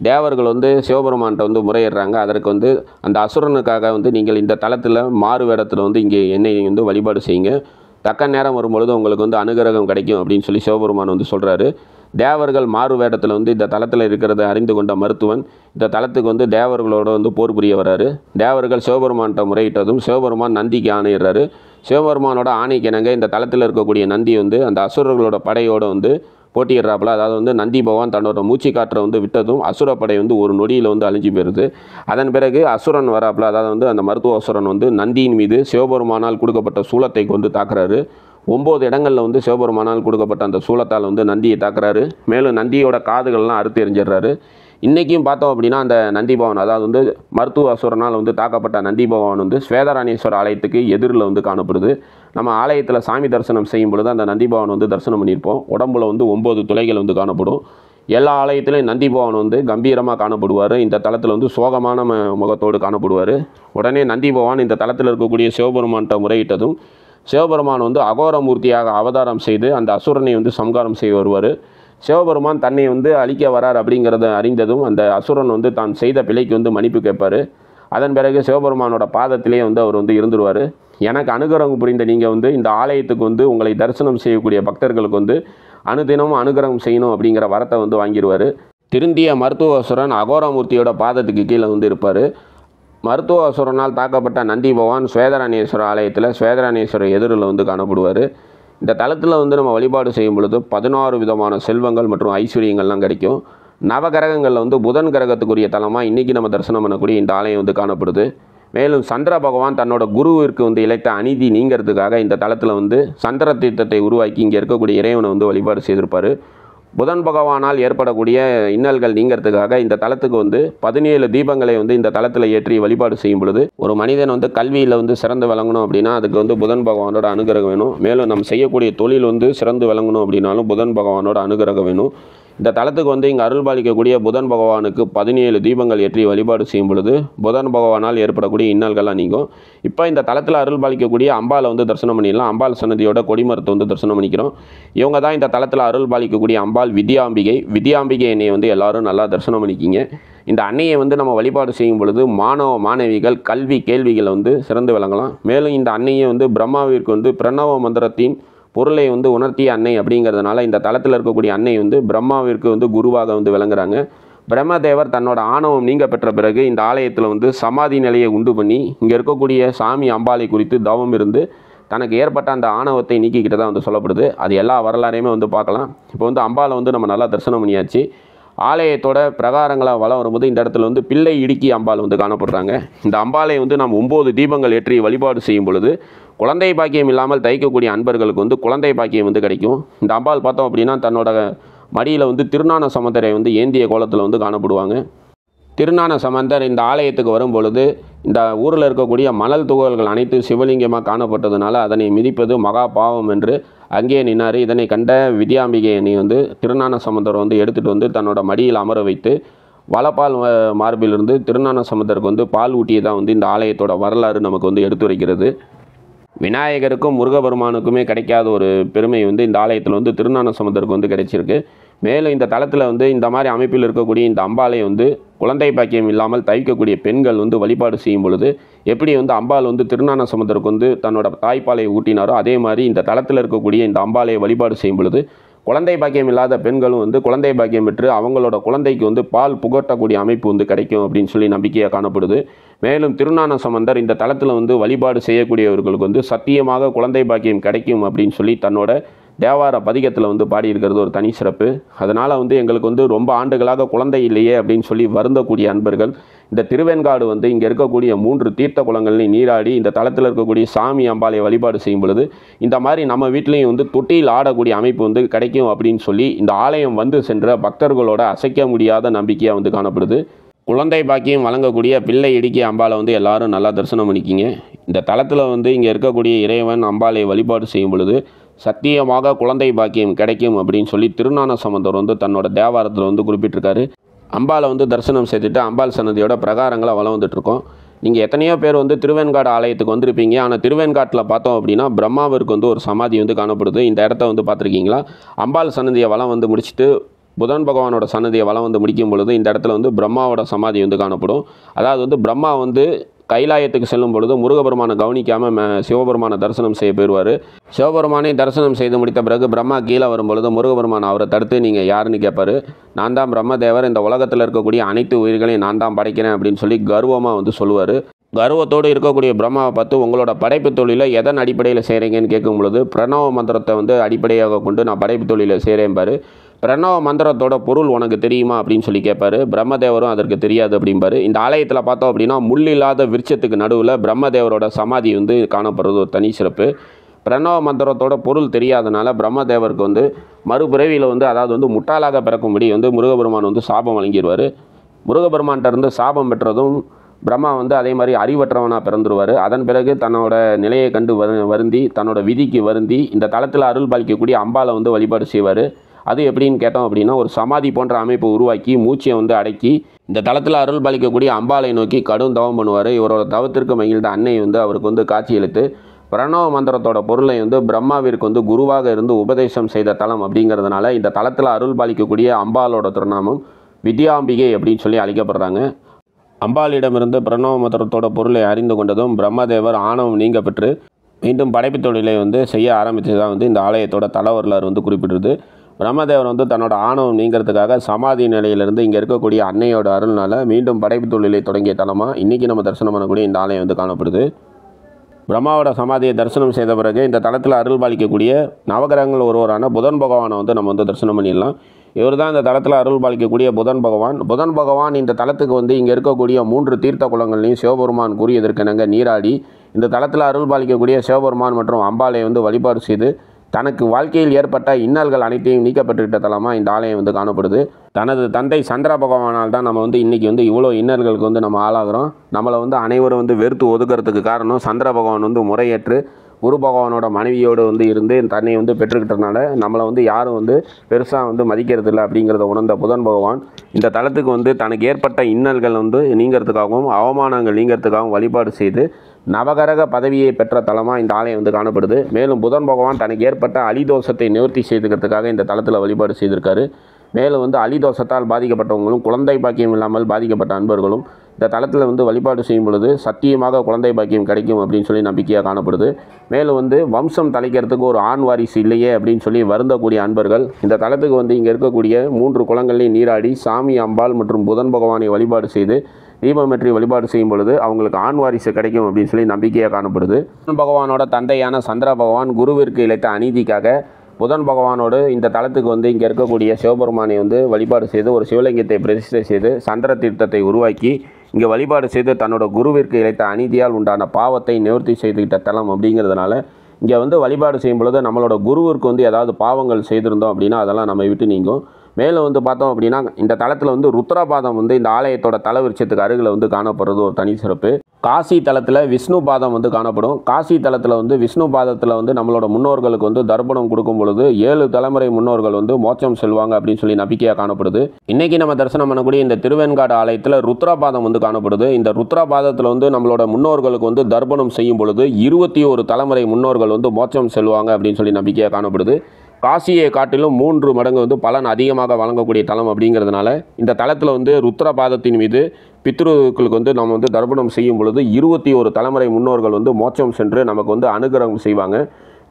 தேவர்கள் வந்து சிவபெருமான்ட்ட வந்து முறையிடுறாங்க. அதற்கு வந்து அந்த அசுரனுக்காக வந்து நீங்கள் இந்த தலத்தில் மாறு வேடத்தில் வந்து இங்கே என்னை வந்து வழிபாடு செய்யுங்க, தக்க நேரம் வரும்பொழுது உங்களுக்கு வந்து அனுகிரகம் கிடைக்கும் அப்படின்னு சொல்லி சிவபெருமான் வந்து சொல்கிறாரு. தேவர்கள் மாறு வேடத்தில் வந்து இந்த தலத்தில் இருக்கிறத அறிந்து கொண்ட மருத்துவன் இந்த தலத்துக்கு வந்து தேவர்களோட வந்து போர் புரிய வர்றாரு. தேவர்கள் சிவபெருமான்கிட்ட முறையிட்டதும் சிவபெருமான் நந்திக்கு ஆணையிடுறாரு. சிவபெருமானோட ஆணைக்கு இணங்க இந்த தலத்தில் இருக்கக்கூடிய நந்தி வந்து அந்த அசுரர்களோட படையோடு வந்து போட்டியிடுறாப்புல. அதாவது வந்து நந்தி பகவான் தன்னோட மூச்சு காற்றை வந்து விட்டதும் அசுரப்படை வந்து ஒரு நொடியில் வந்து அழிஞ்சு போயிடுது. அதன் பிறகு அசுரன் வராப்புல, அதாவது வந்து அந்த மருத்துவ அசுரன் வந்து நந்தியின் மீது சிவபெருமானால் கொடுக்கப்பட்ட சூலத்தை கொண்டு தாக்குறாரு. 9 இடங்களில் வந்து சிவபெருமானால் கொடுக்கப்பட்ட அந்த சூலத்தால் வந்து நந்தியை தாக்குறாரு. மேலும் நந்தியோட காதுகள்லாம் அறுத்து எறிஞ்சிடுறாரு. இன்றைக்கும் பார்த்தோம் அப்படின்னா அந்த நந்தி பவன், அதாவது வந்து மருத்துவ அசுரனால் வந்து தாக்கப்பட்ட நந்தி பவன் வந்து ஸ்வேதராணேஸ்வரர் ஆலயத்துக்கு எதிரில் வந்து காணப்படுது. நம்ம ஆலயத்தில் சாமி தரிசனம் செய்யும் பொழுது அந்த நந்தி பவன் வந்து தரிசனம் பண்ணியிருப்போம். உடம்புல வந்து 9 துளைகள் வந்து காணப்படும். எல்லா ஆலயத்திலையும் நந்தி பவன் வந்து கம்பீரமாக காணப்படுவார். இந்த தலத்தில் வந்து சோகமான முகத்தோடு காணப்படுவார். உடனே நந்தி பகவான் இந்த தலத்தில் இருக்கக்கூடிய சிவபெருமான்கிட்ட முறையிட்டதும் சிவபெருமான் வந்து அகோரமூர்த்தியாக அவதாரம் செய்து அந்த அசுரனை வந்து சம்காரம் செய்ய வருவார். சிவபெருமான் தன்னை வந்து அழிக்க வரார் அப்படிங்கிறத அறிந்ததும் அந்த அசுரன் வந்து தான் செய்த பிழைக்கு வந்து மன்னிப்பு கேட்பார். அதன் பிறகு சிவபெருமானோட பாதத்திலே வந்து அவர் வந்து இருந்துருவார். எனக்கு அனுகிரகம் புரிந்த நீங்கள் வந்து இந்த ஆலயத்துக்கு வந்து உங்களை தரிசனம் செய்யக்கூடிய பக்தர்களுக்கு வந்து அனுதினமும் அனுகிரகம் செய்யணும் அப்படிங்கிற வரத்தை வந்து வாங்கிடுவார். திருந்திய மருத்துவ அசுரன் அகோரமூர்த்தியோட பாதத்துக்கு கீழே வந்து இருப்பார். மருத்துவ அசுரனால் தாக்கப்பட்ட நந்தி பகவான் ஸ்வேதராணேஸ்வரர் ஆலயத்தில் ஸ்வேதராணேஸ்வரர் எதிரில் வந்து காணப்படுவார். இந்த தலத்தில் வந்து நம்ம வழிபாடு செய்யும் பொழுது 16 விதமான செல்வங்கள் மற்றும் ஐஸ்வர்யங்கள்லாம் கிடைக்கும். நவகிரகங்களில் வந்து புதன் கிரகத்துக்குரிய தலமாக இன்றைக்கி நம்ம தரிசனம் பண்ணக்கூடிய இந்த ஆலயம் வந்து காணப்படுது. மேலும் சந்திர பகவான் தன்னோட குருவிற்கு வந்து இழைத்த அநீதி நீங்கிறதுக்காக இந்த தலத்தில் வந்து சந்திர தீர்த்தத்தை உருவாக்கி இங்கே இருக்கக்கூடிய இறைவனை வந்து வழிபாடு செய்திருப்பார். புதன் பகவானால் ஏற்படக்கூடிய இன்னல்கள் நீங்கிறதுக்காக இந்த தலத்துக்கு வந்து 17 தீபங்களை வந்து இந்த தலத்தில் ஏற்றி வழிபாடு செய்யும் பொழுது ஒரு மனிதன் வந்து கல்வியில் வந்து சிறந்து விளங்கணும் அப்படின்னா அதுக்கு வந்து புதன் பகவானோட அனுகிரகம் வேணும். மேலும் நம்ம செய்யக்கூடிய தொழில் வந்து சிறந்து விளங்கணும் அப்படின்னாலும் புதன் பகவானோட அனுகிரகம் வேணும். இந்த தலத்துக்கு வந்து இங்கே அருள் பாலிக்கக்கூடிய புதன் பகவானுக்கு 17 தீபங்கள் ஏற்றி வழிபாடு செய்யும் பொழுது புதன் பகவானால் ஏற்படக்கூடிய இன்னல்கள்லாம் நீங்கும். இப்போ இந்த தலத்தில் அருள் பாலிக்கக்கூடிய அம்பாலை வந்து தரிசனம் பண்ணிடலாம். அம்பாள் சன்னதியோட கொடிமரத்தை வந்து தரிசனம் பண்ணிக்கிறோம். இவங்க தான் இந்த தலத்தில் அருள் பாலிக்கக்கூடிய அம்பாள் வித்யாம்பிகை. வித்யாம்பிகை அன்னையை வந்து எல்லாரும் நல்லா தரிசனம் பண்ணிக்கிங்க. இந்த அன்னையை வந்து நம்ம வழிபாடு செய்யும் பொழுது மாணவ மாணவிகள் கல்வி கேள்விகளை வந்து சிறந்து விளங்கலாம். மேலும் இந்த அன்னையை வந்து பிரம்மாவிற்கு வந்து பிரணவ மந்திரத்தின் பொருளை வந்து உணர்த்திய அன்னை அப்படிங்கிறதுனால இந்த தலத்தில் இருக்கக்கூடிய அன்னை வந்து பிரம்மாவிற்கு வந்து குருவாக வந்து விளங்குறாங்க. பிரம்மதேவர் தன்னோட ஆணவம் நீங்க பெற்ற பிறகு இந்த ஆலயத்தில் வந்து சமாதி நிலையை உண்டு பண்ணி இங்கே இருக்கக்கூடிய சாமி அம்பாலை குறித்து தவம் இருந்து தனக்கு ஏற்பட்ட அந்த ஆணவத்தை நீக்கிக்கிட்டு தான் வந்து சொல்லப்படுது. அது எல்லா வரலாறையுமே வந்து பார்க்கலாம். இப்போ வந்து அம்பாலை வந்து நம்ம நல்லா தரிசனம் பண்ணியாச்சு. ஆலயத்தோட பிரகாரங்களை வலம் வரும்போது இந்த இடத்துல வந்து பிள்ளை இடுக்கி அம்பாள் வந்து காணப்படுறாங்க. இந்த அம்பாளை வந்து நாம் 9 தீபங்கள் ஏற்றி வழிபாடு செய்யும் பொழுது குழந்தை பாக்கியம் இல்லாமல் தவிக்கக்கூடிய அன்பர்களுக்கு வந்து குழந்தை பாக்கியம் வந்து கிடைக்கும். இந்த அம்பாள் பார்த்தோம் அப்படின்னா தன்னோட மடியில் வந்து திருஞான சம்பந்தரை வந்து ஏந்திய கோலத்தில் வந்து காணப்படுவாங்க. திருஞான சம்பந்தர் இந்த ஆலயத்துக்கு வரும் பொழுது இந்த ஊரில் இருக்கக்கூடிய மணல் துகள்கள் அனைத்து சிவலிங்கமாக காணப்பட்டதுனால அதனை மிதிப்பது மகா பாவம் என்று அங்கே நின்னார். இதனை கண்ட வித்யாம்பிகை அணி வந்து திருஞான சம்பந்தரை வந்து எடுத்துகிட்டு வந்து தன்னோட மடியில் அமர வைத்து வலப்பால் மார்பிலிருந்து திருஞான சம்பந்தருக்கு வந்து பால் ஊட்டியதாக வந்து இந்த ஆலயத்தோட வரலாறு நமக்கு வந்து எடுத்துரைக்கிறது. விநாயகருக்கும் முருகபெருமானுக்குமே கிடைக்காத ஒரு பெருமை வந்து இந்த ஆலயத்தில் வந்து திருஞான சம்பந்தருக்கு வந்து கிடைச்சிருக்கு. மேலும் இந்த தளத்தில் வந்து இந்த மாதிரி அமைப்பில் இருக்கக்கூடிய இந்த அம்பாளை வந்து குழந்தை பாக்கியம் இல்லாமல் தவிக்கக்கூடிய பெண்கள் வந்து வழிபாடு செய்யும் பொழுது எப்படி வந்து அம்பாள் வந்து திருஞான சம்பந்தருக்கு வந்து தன்னோட தாய்ப்பாலை ஊட்டினாரோ அதே மாதிரி இந்த தளத்தில் இருக்கக்கூடிய இந்த அம்பாளை வழிபாடு செய்யும் பொழுது குழந்தை பாக்கியம் இல்லாத பெண்களும் வந்து குழந்தை பாக்கியம் பெற்று அவங்களோட குழந்தைக்கு வந்து பால் புகட்டக்கூடிய அமைப்பு வந்து கிடைக்கும் அப்படின்னு சொல்லி நம்பிக்கையாக காணப்படுது. மேலும் திருஞான சம்பந்தர் இந்த தளத்தில் வந்து வழிபாடு செய்யக்கூடியவர்களுக்கு வந்து சத்தியமாக குழந்தை பாக்கியம் கிடைக்கும் அப்படின்னு சொல்லி தன்னோட தேவார பதிகத்தில் வந்து பாடியிருக்கிறது ஒரு தனி சிறப்பு. அதனால் வந்து எங்களுக்கு வந்து ரொம்ப ஆண்டுகளாக குழந்தை இல்லையே அப்படின்னு சொல்லி வருந்தக்கூடிய அன்பர்கள் இந்த திருவெண்காடு வந்து இங்கே இருக்கக்கூடிய 3 தீர்த்த குளங்களையும் நீராடி இந்த தளத்தில் இருக்கக்கூடிய சாமி அம்பாளை வழிபாடு செய்யும் பொழுது இந்த மாதிரி நம்ம வீட்லேயும் வந்து தொட்டியில் ஆடக்கூடிய அமைப்பு வந்து கிடைக்கும் அப்படின்னு சொல்லி இந்த ஆலயம் வந்து சென்ற பக்தர்களோட அசைக்க முடியாத நம்பிக்கையாக வந்து காணப்படுது. குழந்தை பாக்கியம் வழங்கக்கூடிய பிள்ளை இடுக்கி அம்பாளை வந்து எல்லாரும் நல்லா தரிசனம் பண்ணிக்கிங்க. இந்த தளத்தில் வந்து இங்கே இருக்கக்கூடிய இறைவன் அம்பாளை வழிபாடு செய்யும் பொழுது சத்தியமாக குழந்தை பாக்கியம் கிடைக்கும் அப்படின்னு சொல்லி திருஞான சம்பந்தர் வந்து தன்னோட தேவாரத்தில் வந்து குறிப்பிட்டிருக்காரு. அம்பாளை வந்து தரிசனம் செய்துட்டு அம்பாள் சன்னதியோட பிரகாரங்களை வலம் வந்துட்டுருக்கோம். நீங்கள் எத்தனையோ பேர் வந்து திருவெண்காடு ஆலயத்துக்கு வந்திருப்பீங்க. ஆனால் திருவெண்காட்டில் பார்த்தோம் அப்படின்னா பிரம்மாவிற்கு வந்து ஒரு சமாதி வந்து காணப்படுது. இந்த இடத்த வந்து பார்த்துருக்கீங்களா? அம்பாள் சன்னதியை வலம் வந்து முடிச்சுட்டு புதன் பகவானோட சன்னதியை வலம் வந்து முடிக்கும் பொழுது இந்த இடத்துல வந்து பிரம்மாவோட சமாதி வந்து காணப்படும். அதாவது வந்து பிரம்மா வந்து கைலாயத்துக்கு செல்லும் பொழுது முருகபெருமானை கவனிக்காமல் சிவபெருமானை தரிசனம் செய்ய போயிடுவார். சிவபெருமானை தரிசனம் செய்து முடித்த பிறகு பிரம்மா கீழே வரும்பொழுது முருகபெருமான் அவரை தடுத்து நீங்கள் யாருன்னு கேட்பார். நான் தான் பிரம்மதேவர், இந்த உலகத்தில் இருக்கக்கூடிய அனைத்து உயிர்களையும் நான் தான் படைக்கிறேன் அப்படின்னு சொல்லி கர்வமாக வந்து சொல்லுவார். கர்வத்தோடு இருக்கக்கூடிய பிரம்மாவை பார்த்து உங்களோட படைப்பு தொழிலை எதன் அடிப்படையில் செய்கிறீங்கன்னு கேட்கும் பொழுது பிரணவ மந்திரத்தை வந்து அடிப்படையாக கொண்டு நான் படைப்பு தொழிலை செய்கிறேன்பார். பிரணவ மந்திரத்தோட பொருள் உனக்கு தெரியுமா அப்படின்னு சொல்லி கேட்பார். பிரம்மதேவரும் அதற்கு தெரியாது அப்படிம்பார். இந்த ஆலயத்தில் பார்த்தோம் அப்படின்னா முள் இல்லாத விருட்சத்துக்கு நடுவில் பிரம்மதேவரோட சமாதி வந்து காணப்படுறது ஒரு தனி சிறப்பு. பிரணவ மந்திரத்தோட பொருள் தெரியாதனால பிரம்மதேவருக்கு வந்து மறுபிறவியில் வந்து அதாவது வந்து முட்டாளாக பிறக்கும்படி வந்து முருகபெருமான் வந்து சாபம் வழங்கிடுவார். முருகபெருமான்கிட்ட இருந்து சாபம் பெற்றதும் பிரம்மா வந்து அதே மாதிரி அறிவற்றவனாக பிறந்துருவார். அதன் பிறகு தன்னோட நிலையை கண்டு வருந்தி தன்னோட விதிக்கு வருந்தி இந்த தளத்தில் அருள் பாலிக்கக்கூடிய அம்பாளை வந்து வழிபாடு செய்வார். அது எப்படின்னு கேட்டோம் அப்படின்னா ஒரு சமாதி போன்ற அமைப்பை உருவாக்கி மூச்சையை வந்து அடக்கி இந்த தளத்தில் அருள் பாலிக்கக்கூடிய அம்பாளை நோக்கி கடும் தவம் பண்ணுவார். இவரோட தவத்திற்கு மகிழ்ந்த அன்னை வந்து அவருக்கு வந்து காட்சியளித்து பிரணவ மந்திரத்தோட பொருளை வந்து பிரம்மாவிற்கு வந்து குருவாக இருந்து உபதேசம் செய்த தலம் அப்படிங்கிறதுனால இந்த தளத்தில் அருள் பாலிக்கக்கூடிய அம்பாளோட திருநாமம் வித்யாம்பிகை அப்படின்னு சொல்லி அழைக்கப்படுறாங்க. அம்பாளிடமிருந்து பிரணவ மந்திரத்தோட பொருளை அறிந்து கொண்டதும் பிரம்மதேவர் ஆணவம் நீங்க பெற்று மீண்டும் படைப்பு தொழிலை வந்து செய்ய ஆரம்பித்ததாக வந்து இந்த ஆலயத்தோட தல வரலாறு வந்து குறிப்பிடுறது. பிரம்மதேவர் வந்து தன்னோட ஆணவம் நீங்கிறதுக்காக சமாதி நிலையிலிருந்து இங்கே இருக்கக்கூடிய அன்னையோட அருள்னால மீண்டும் படைப்பு தொழிலை தொடங்கிய தலமாக இன்றைக்கி நம்ம தரிசனம் பண்ணக்கூடிய இந்த ஆலயம் வந்து காணப்படுது. பிரம்மாவோட சமாதியை தரிசனம் செய்த பிறகு இந்த தளத்தில் அருள் பாலிக்கக்கூடிய நவகிரகங்கள் ஒருவரான புதன் பகவானை வந்து நம்ம வந்து தரிசனம் பண்ணிடலாம். இவர் தான் இந்த தளத்தில் அருள் பாலிக்கக்கூடிய புதன் பகவான். புதன் பகவான் இந்த தளத்துக்கு வந்து இங்கே இருக்கக்கூடிய 3 தீர்த்த குளங்களையும் சிவபெருமான் கூறியதற்கெனங்க நீராடி இந்த தளத்தில் அருள் பாலிக்கக்கூடிய சிவபெருமான் மற்றும் அம்பாளை வந்து வழிபாடு செய்து தனக்கு வாழ்க்கையில் ஏற்பட்ட இன்னல்கள் அனைத்தையும் நீக்கப்பட்டுவிட்ட தலமாக இந்த ஆலயம் வந்து காணப்படுது. தனது தந்தை சந்திர பகவானால் தான் நம்ம வந்து இன்றைக்கி வந்து இவ்வளோ இன்னல்களுக்கு வந்து நம்ம ஆளாகிறோம். நம்மளை வந்து அனைவரும் வந்து வெறுத்து ஒதுக்கிறதுக்கு காரணம் சந்திர பகவான் வந்து முறையேற்று குரு பகவானோட மனைவியோடு வந்து இருந்து தன்னை வந்து பெற்றுக்கிட்டதுனால நம்மளை வந்து யாரும் வந்து பெருசாக வந்து மதிக்கிறது இல்லை அப்படிங்கிறத உணர்ந்த புதன் பகவான் இந்த தலத்துக்கு வந்து தனக்கு ஏற்பட்ட இன்னல்கள் வந்து நீங்கிறதுக்காகவும் அவமானங்கள் நீங்கிறதுக்காகவும் வழிபாடு செய்து நவகரக பதவியை பெற்ற தலமாக இந்த ஆலயம் வந்து காணப்படுது. மேலும் புதன் பகவான் தனக்கு ஏற்பட்ட அலிதோஷத்தை நிவர்த்தி செய்துக்கிறதுக்காக இந்த தலத்தில் வழிபாடு செய்திருக்காரு. மேலும் வந்து அலிதோஷத்தால் பாதிக்கப்பட்டவங்களும் குழந்தை பாக்கியம் இல்லாமல் பாதிக்கப்பட்ட அன்பர்களும் இந்த தளத்தில் வந்து வழிபாடு செய்யும் பொழுது சத்தியமாக குழந்தை பாக்கியம் கிடைக்கும் அப்படின்னு சொல்லி நம்பிக்கையாக காணப்படுது. மேலும் வந்து வம்சம் தலைக்கிறதுக்கு ஒரு ஆண் வாரிசு இல்லையே அப்படின்னு சொல்லி வருந்தக்கூடிய அன்பர்கள் இந்த தளத்துக்கு வந்து இங்கே இருக்கக்கூடிய 3 குளங்களையும் நீராடி சாமி அம்பாள் மற்றும் புதன் பகவானை வழிபாடு செய்து தீபமேற்றி வழிபாடு செய்யும் பொழுது அவங்களுக்கு ஆண் வாரிசு கிடைக்கும் அப்படின்னு சொல்லி நம்பிக்கையாக காணப்படுது. புதன் பகவானோட தந்தையான சந்திர பகவான் குருவிற்கு இழைத்த அநீதிக்காக புதன் பகவானோடு இந்த தலத்துக்கு வந்து இங்கே இருக்கக்கூடிய சிவபெருமானை வந்து வழிபாடு செய்து ஒரு சிவலிங்கத்தை பிரதிஷ்டை செய்து சந்திர தீர்த்தத்தை உருவாக்கி இங்கே வழிபாடு செய்து தன்னோட குருவிற்கு இழைத்த அநீதியால் உண்டான பாவத்தை நிவர்த்தி செய்துக்கிட்ட தலம் அப்படிங்கிறதுனால இங்கே வந்து வழிபாடு செய்யும் பொழுது நம்மளோட குருவிற்கு வந்து ஏதாவது பாவங்கள் செய்திருந்தோம் அப்படின்னா அதெல்லாம் நம்ம விட்டு நீங்கும். மேலும் வந்து பார்த்தோம் அப்படின்னா இந்த தலத்தில் வந்து ருத்ரபாதம் வந்து இந்த ஆலயத்தோட தலவிருட்சத்துக்கு அருகில் வந்து காணப்படுறது ஒரு தனி சிறப்பு. காசி தலத்தில் விஷ்ணு பாதம் வந்து காணப்படும். காசி தலத்தில் வந்து விஷ்ணு பாதத்தில் வந்து நம்மளோட முன்னோர்களுக்கு வந்து தர்ப்பணம் கொடுக்கும் பொழுது 7 தலைமுறை முன்னோர்கள் வந்து மோட்சம் செல்வாங்க அப்படின்னு சொல்லி நம்பிக்கையாக காணப்படுது. இன்றைக்கி நம்ம தரிசனம் பண்ணக்கூடிய இந்த திருவெண்காடு ஆலயத்தில் ருத்ரபாதம் வந்து காணப்படுது. இந்த ருத்ரபாதத்தில் வந்து நம்மளோட முன்னோர்களுக்கு வந்து தர்ப்பணம் செய்யும் பொழுது 21 தலைமுறை முன்னோர்கள் வந்து மோட்சம் செல்வாங்க அப்படின்னு சொல்லி நம்பிக்கையாக காணப்படுது. காசியை காட்டிலும் 3 மடங்கு வந்து பலன் அதிகமாக வழங்கக்கூடிய தலம் அப்படிங்கிறதுனால இந்த தலத்தில் வந்து ருத்ரபாதத்தின் மீது பித்ருக்களுக்கு வந்து நம்ம வந்து தர்ப்பணம் செய்யும் பொழுது 21 தலைமுறை முன்னோர்கள் வந்து மோட்சம் சென்று நமக்கு வந்து அனுகிரகம் செய்வாங்க.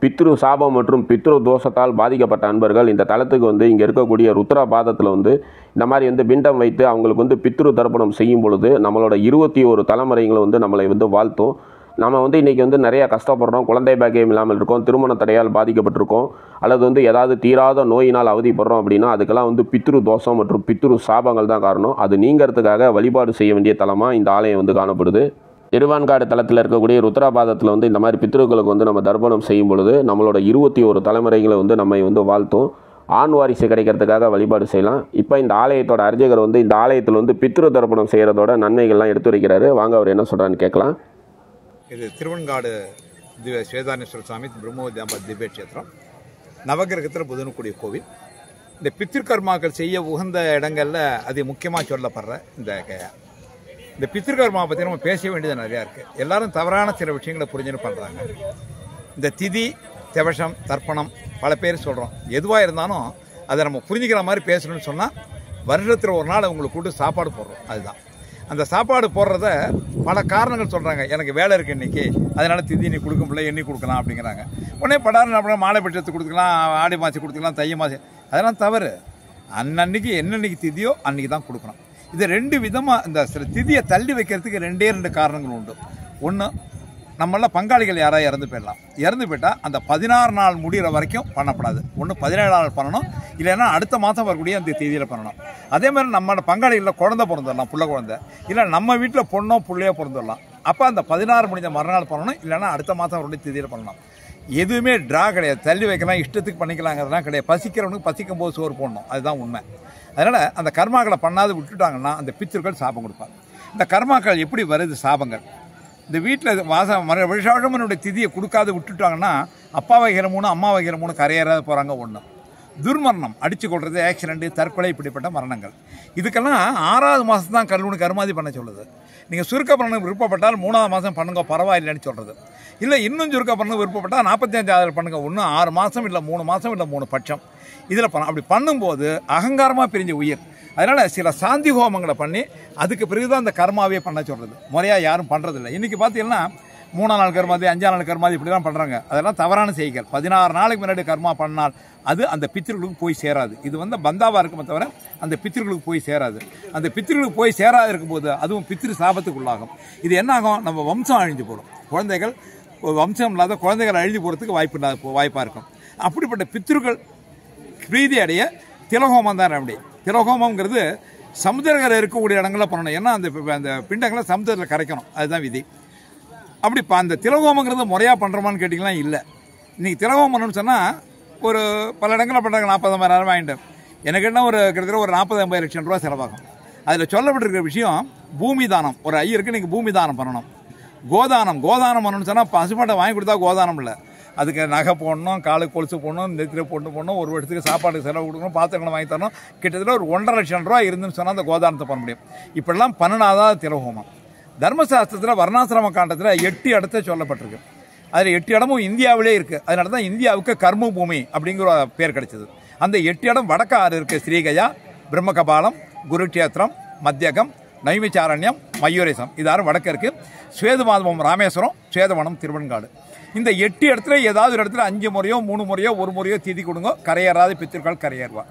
பித்ரு சாபம் மற்றும் பித்ரு தோஷத்தால் பாதிக்கப்பட்ட அன்பர்கள் இந்த தலத்துக்கு வந்து இங்கே இருக்கக்கூடிய ருத்ரபாதத்தில் வந்து இந்த மாதிரி வந்து பிண்டம் வைத்து அவங்களுக்கு வந்து பித்ரு தர்ப்பணம் செய்யும் பொழுது நம்மளோட 21 தலைமுறைகளும் வந்து நம்மளை வந்து வாழ்த்தும். நம்ம வந்து இன்றைக்கி வந்து நிறையா கஷ்டப்படுறோம், குழந்தை பாக்கியம் இல்லாமல் இருக்கோம், திருமண தடையால் பாதிக்கப்பட்டிருக்கோம், அல்லது வந்து ஏதாவது தீராத நோயினால் அவதிப்படுறோம் அப்படின்னா அதுக்கெல்லாம் வந்து பித்ரு தோஷம் மற்றும் பித்ரு சாபங்கள் தான் காரணம். அது நீங்கிறதுக்காக வழிபாடு செய்ய வேண்டிய தலமாக இந்த ஆலயம் வந்து காணப்படுது. திருவான்காடு தலத்தில் இருக்கக்கூடிய ருத்ரபாதத்தில் வந்து இந்த மாதிரி பித்ருக்களுக்கு வந்து நம்ம தர்ப்பணம் செய்யும் பொழுது நம்மளோட 21 தலைமுறைகளை வந்து நம்மை வந்து வாழ்த்தும். ஆண் வாரிசு கிடைக்கிறதுக்காக வழிபாடு செய்யலாம். இப்போ இந்த ஆலயத்தோட அர்ச்சகர் வந்து இந்த ஆலயத்தில் வந்து பித்ரு தர்ப்பணம் செய்கிறதோட நன்மைகள்லாம் எடுத்துரைக்கிறாரு. வாங்க அவர் என்ன சொல்கிறான்னு கேட்கலாம். இது திருவெண்காடு ஸ்வேதானேஸ்வர சுவாமி பிரம்மோத்யாப திவ்ய கஷேத்திரம், நவகிரகத்தில் புதனுக்குடிய கோவில். இந்த பித்திருக்கர்மாக்கள் செய்ய உகந்த இடங்களில் அது முக்கியமாக சொல்லப்படுற இந்த பித்திருக்கர்மா பற்றி நம்ம பேச வேண்டியது நிறையா இருக்குது. எல்லாரும் தவறான சில விஷயங்களை புரிஞ்சுன்னு பண்ணுறாங்க. இந்த திதி திவசம் தர்ப்பணம் பல பேர் சொல்கிறோம். எதுவாக இருந்தாலும் அதை நம்ம புரிஞ்சுக்கிற மாதிரி பேசணும்னு சொன்னால் வருஷத்தில் ஒரு நாள் அவங்களுக்கு கூட்டு சாப்பாடு போடுறோம். அதுதான் அந்த சாப்பாடு போடுறத பல காரணங்கள் சொல்கிறாங்க. எனக்கு வேலை இருக்குது இன்றைக்கி, அதனால் திதி நீ கொடுக்க முடியல, எண்ணி கொடுக்கலாம் அப்படிங்கிறாங்க. உடனே படாரம் அப்படின்னா மாலை பட்சத்துக்கு கொடுத்துக்கலாம், ஆடி மாசி கொடுத்துக்கலாம், தை மாசி, அதெல்லாம் தவறு. அன்னன்னைக்கு என்னன்னைக்கு திதியோ அன்றைக்கி தான் கொடுக்கணும். இது 2 விதமாக இந்த சில திதியை தள்ளி வைக்கிறதுக்கு 2 காரணங்கள் உண்டு. ஒன்று, நம்மள பங்காளிகள் யாராவது இறந்து போயிடலாம். இறந்து போயிட்டால் அந்த 16 நாள் முடிகிற வரைக்கும் பண்ணப்படாது. ஒன்று 17 நாள் பண்ணணும், இல்லைன்னா அடுத்த மாதம் வரக்கூடிய அந்த தேதியில் பண்ணணும். அதே மாதிரி நம்மளோட பங்காளிகளில் குழந்தை பிறந்துடலாம், புள்ள குழந்தை, இல்லை நம்ம வீட்டில் பொண்ணோ பிள்ளையோ பிறந்துடலாம். அப்போ அந்த 16 முடிஞ்ச மறுநாள் பண்ணணும், இல்லைன்னா அடுத்த மாதம் வரக்கூடிய தேதியில் பண்ணணும். எதுவுமே ட்ரா கிடையாது. தள்ளி வைக்கலாம், இஷ்டத்துக்கு பண்ணிக்கலாங்கிறதுலாம் கிடையாது. பசிக்கிறவனுக்கு பசிக்கும் போது சோறு போடணும், அதுதான் உண்மை. அதனால் அந்த கர்மாக்களை பண்ணாது விட்டுட்டாங்கன்னா அந்த பித்திருக்கள் சாபம் கொடுப்பாங்க. இந்த கர்மாக்கள் எப்படி வருது சாபங்கள்? இந்த வீட்டில் வருஷாவனுடைய திதியை கொடுக்காது விட்டுட்டாங்கன்னா அப்பா வைக்கிற 3 அம்மா வைக்கிற 3 கரையேறாத போகிறாங்க. ஒன்று துர்மரணம், அடித்து கொள்வது, ஆக்சிடென்ட்டு, தற்கொலை, இப்படிப்பட்ட மரணங்கள். இதுக்கெல்லாம் 6வது மாதம் தான் கல்லூனி கருமாதி பண்ண சொல்லுது. நீங்கள் சுருக்க பண்ண விருப்பப்பட்டால் 3வது மாதம் பண்ணுங்க, பரவாயில்லைன்னு சொல்கிறது. இல்லை இன்னும் சுருக்க பண்ண விருப்பப்பட்டால் 45வது பண்ணுங்க. ஒன்று 6 மாதம் இல்லை 3 மாதம் இல்லை 3 பட்சம் இதில் அப்படி பண்ணும்போது அகங்காரமாக பிரிஞ்ச உயிர். அதனால் சில சாந்தி ஹோமங்களை பண்ணி அதுக்கு பிறகு தான் அந்த கர்மாவே பண்ண சொல்கிறது. முறையாக யாரும் பண்ணுறதில்லை. இன்றைக்கி பார்த்தீங்கன்னா 3 நாள் கர்மாதி, 5 நாள் கர்மாதி இப்படி தான் பண்ணுறாங்க. அதெல்லாம் தவறான செய்திகள். 16 நாளைக்கு முன்னாடி கர்மா பண்ணால் அது அந்த பித்திருக்களுக்கு போய் சேராது. இது வந்து பந்தாவாக இருக்குமே தவிர அந்த பித்திருக்களுக்கு போய் சேராது. அந்த பித்திருக்களுக்கு போய் சேராது இருக்கும்போது அதுவும் பித்திரு சாபத்துக்குள்ளாகும். இது என்ன ஆகும்? நம்ம வம்சம் அழிஞ்சு போடும். குழந்தைகள் வம்சம் இல்லாத குழந்தைகள் அழிஞ்சு போகிறதுக்கு வாய்ப்பாக இருக்கும். அப்படிப்பட்ட பித்திருக்கள் பிரீதி அடைய திலகோமம் தான் ரெமடி. திலகோமங்கிறது சமுத்திரக்கரை இருக்கக்கூடிய இடங்களில் பண்ணணும். ஏன்னா அந்த பிண்டங்களை சமுத்திரத்தில் கரைக்கணும், அதுதான் விதி. அப்படி அந்த திலகோமங்கிறது முறையாக பண்ணுறோமான்னு கேட்டிங்கன்னா இல்லை. இன்றைக்கி திலகோமம் பண்ணணும்னு சொன்னால் ஒரு பல இடங்களில் பண்ணுறாங்க. 40,000 வாங்கிட்டு எனக்கு என்ன ஒரு கிட்டத்தட்ட ஒரு 40-50 லட்சம் ரூபா செலவாகும். அதில் சொல்லப்பட்டிருக்கிற விஷயம் பூமி தானம். ஒரு ஐயருக்கு நீங்கள் பூமி தானம் பண்ணணும். கோதானம் பண்ணணும்னு சொன்னால் பசுமாட்டை வாங்கி கொடுத்தா கோதானம் இல்லை. அதுக்கு நகை போடணும், காலுக்கு கொலுசு போடணும், நெத்தியில் போடணும், ஒரு வருஷத்துக்கு சாப்பாட்டுக்கு செலவு கொடுக்கணும், பாத்திரங்களை வாங்கி தரணும். கிட்டத்தட்ட ஒரு 1.5 லட்சம் ரூபா இருந்துன்னு சொன்னால் அந்த கோதானத்தை பண்ண முடியும். இப்படிலாம் பண்ணினாதான் திலகோமம். தர்மசாஸ்திரத்தில் வர்ணாசிரம காண்டத்தில் 8 இடத்தை சொல்லப்பட்டிருக்கு. அதில் 8 இடமும் இந்தியாவிலே இருக்குது. அதனால தான் இந்தியாவுக்கு கர்ம பூமி அப்படிங்கிற பேர் கிடைச்சது. அந்த 8 இடம் வடக்கு 6 இருக்குது. ஸ்ரீகயா, பிரம்மகபாலம், குருக்ஷேத்திரம், மத்தியகம், நைமிச்சாரண்யம், மயூரேசம். இது 6 வடக்கு இருக்குது. ஸ்வேதமாதவம் ராமேஸ்வரம், ஸ்வேதவனம் திருவெண்காடு. இந்த 8 இடத்துல ஏதாவது ஒரு இடத்துல 5 முறையோ 3 முறையோ 1 முறையோ திதி கொடுங்க, கரையேறாத பித்திருக்கள் கரையேறுவா.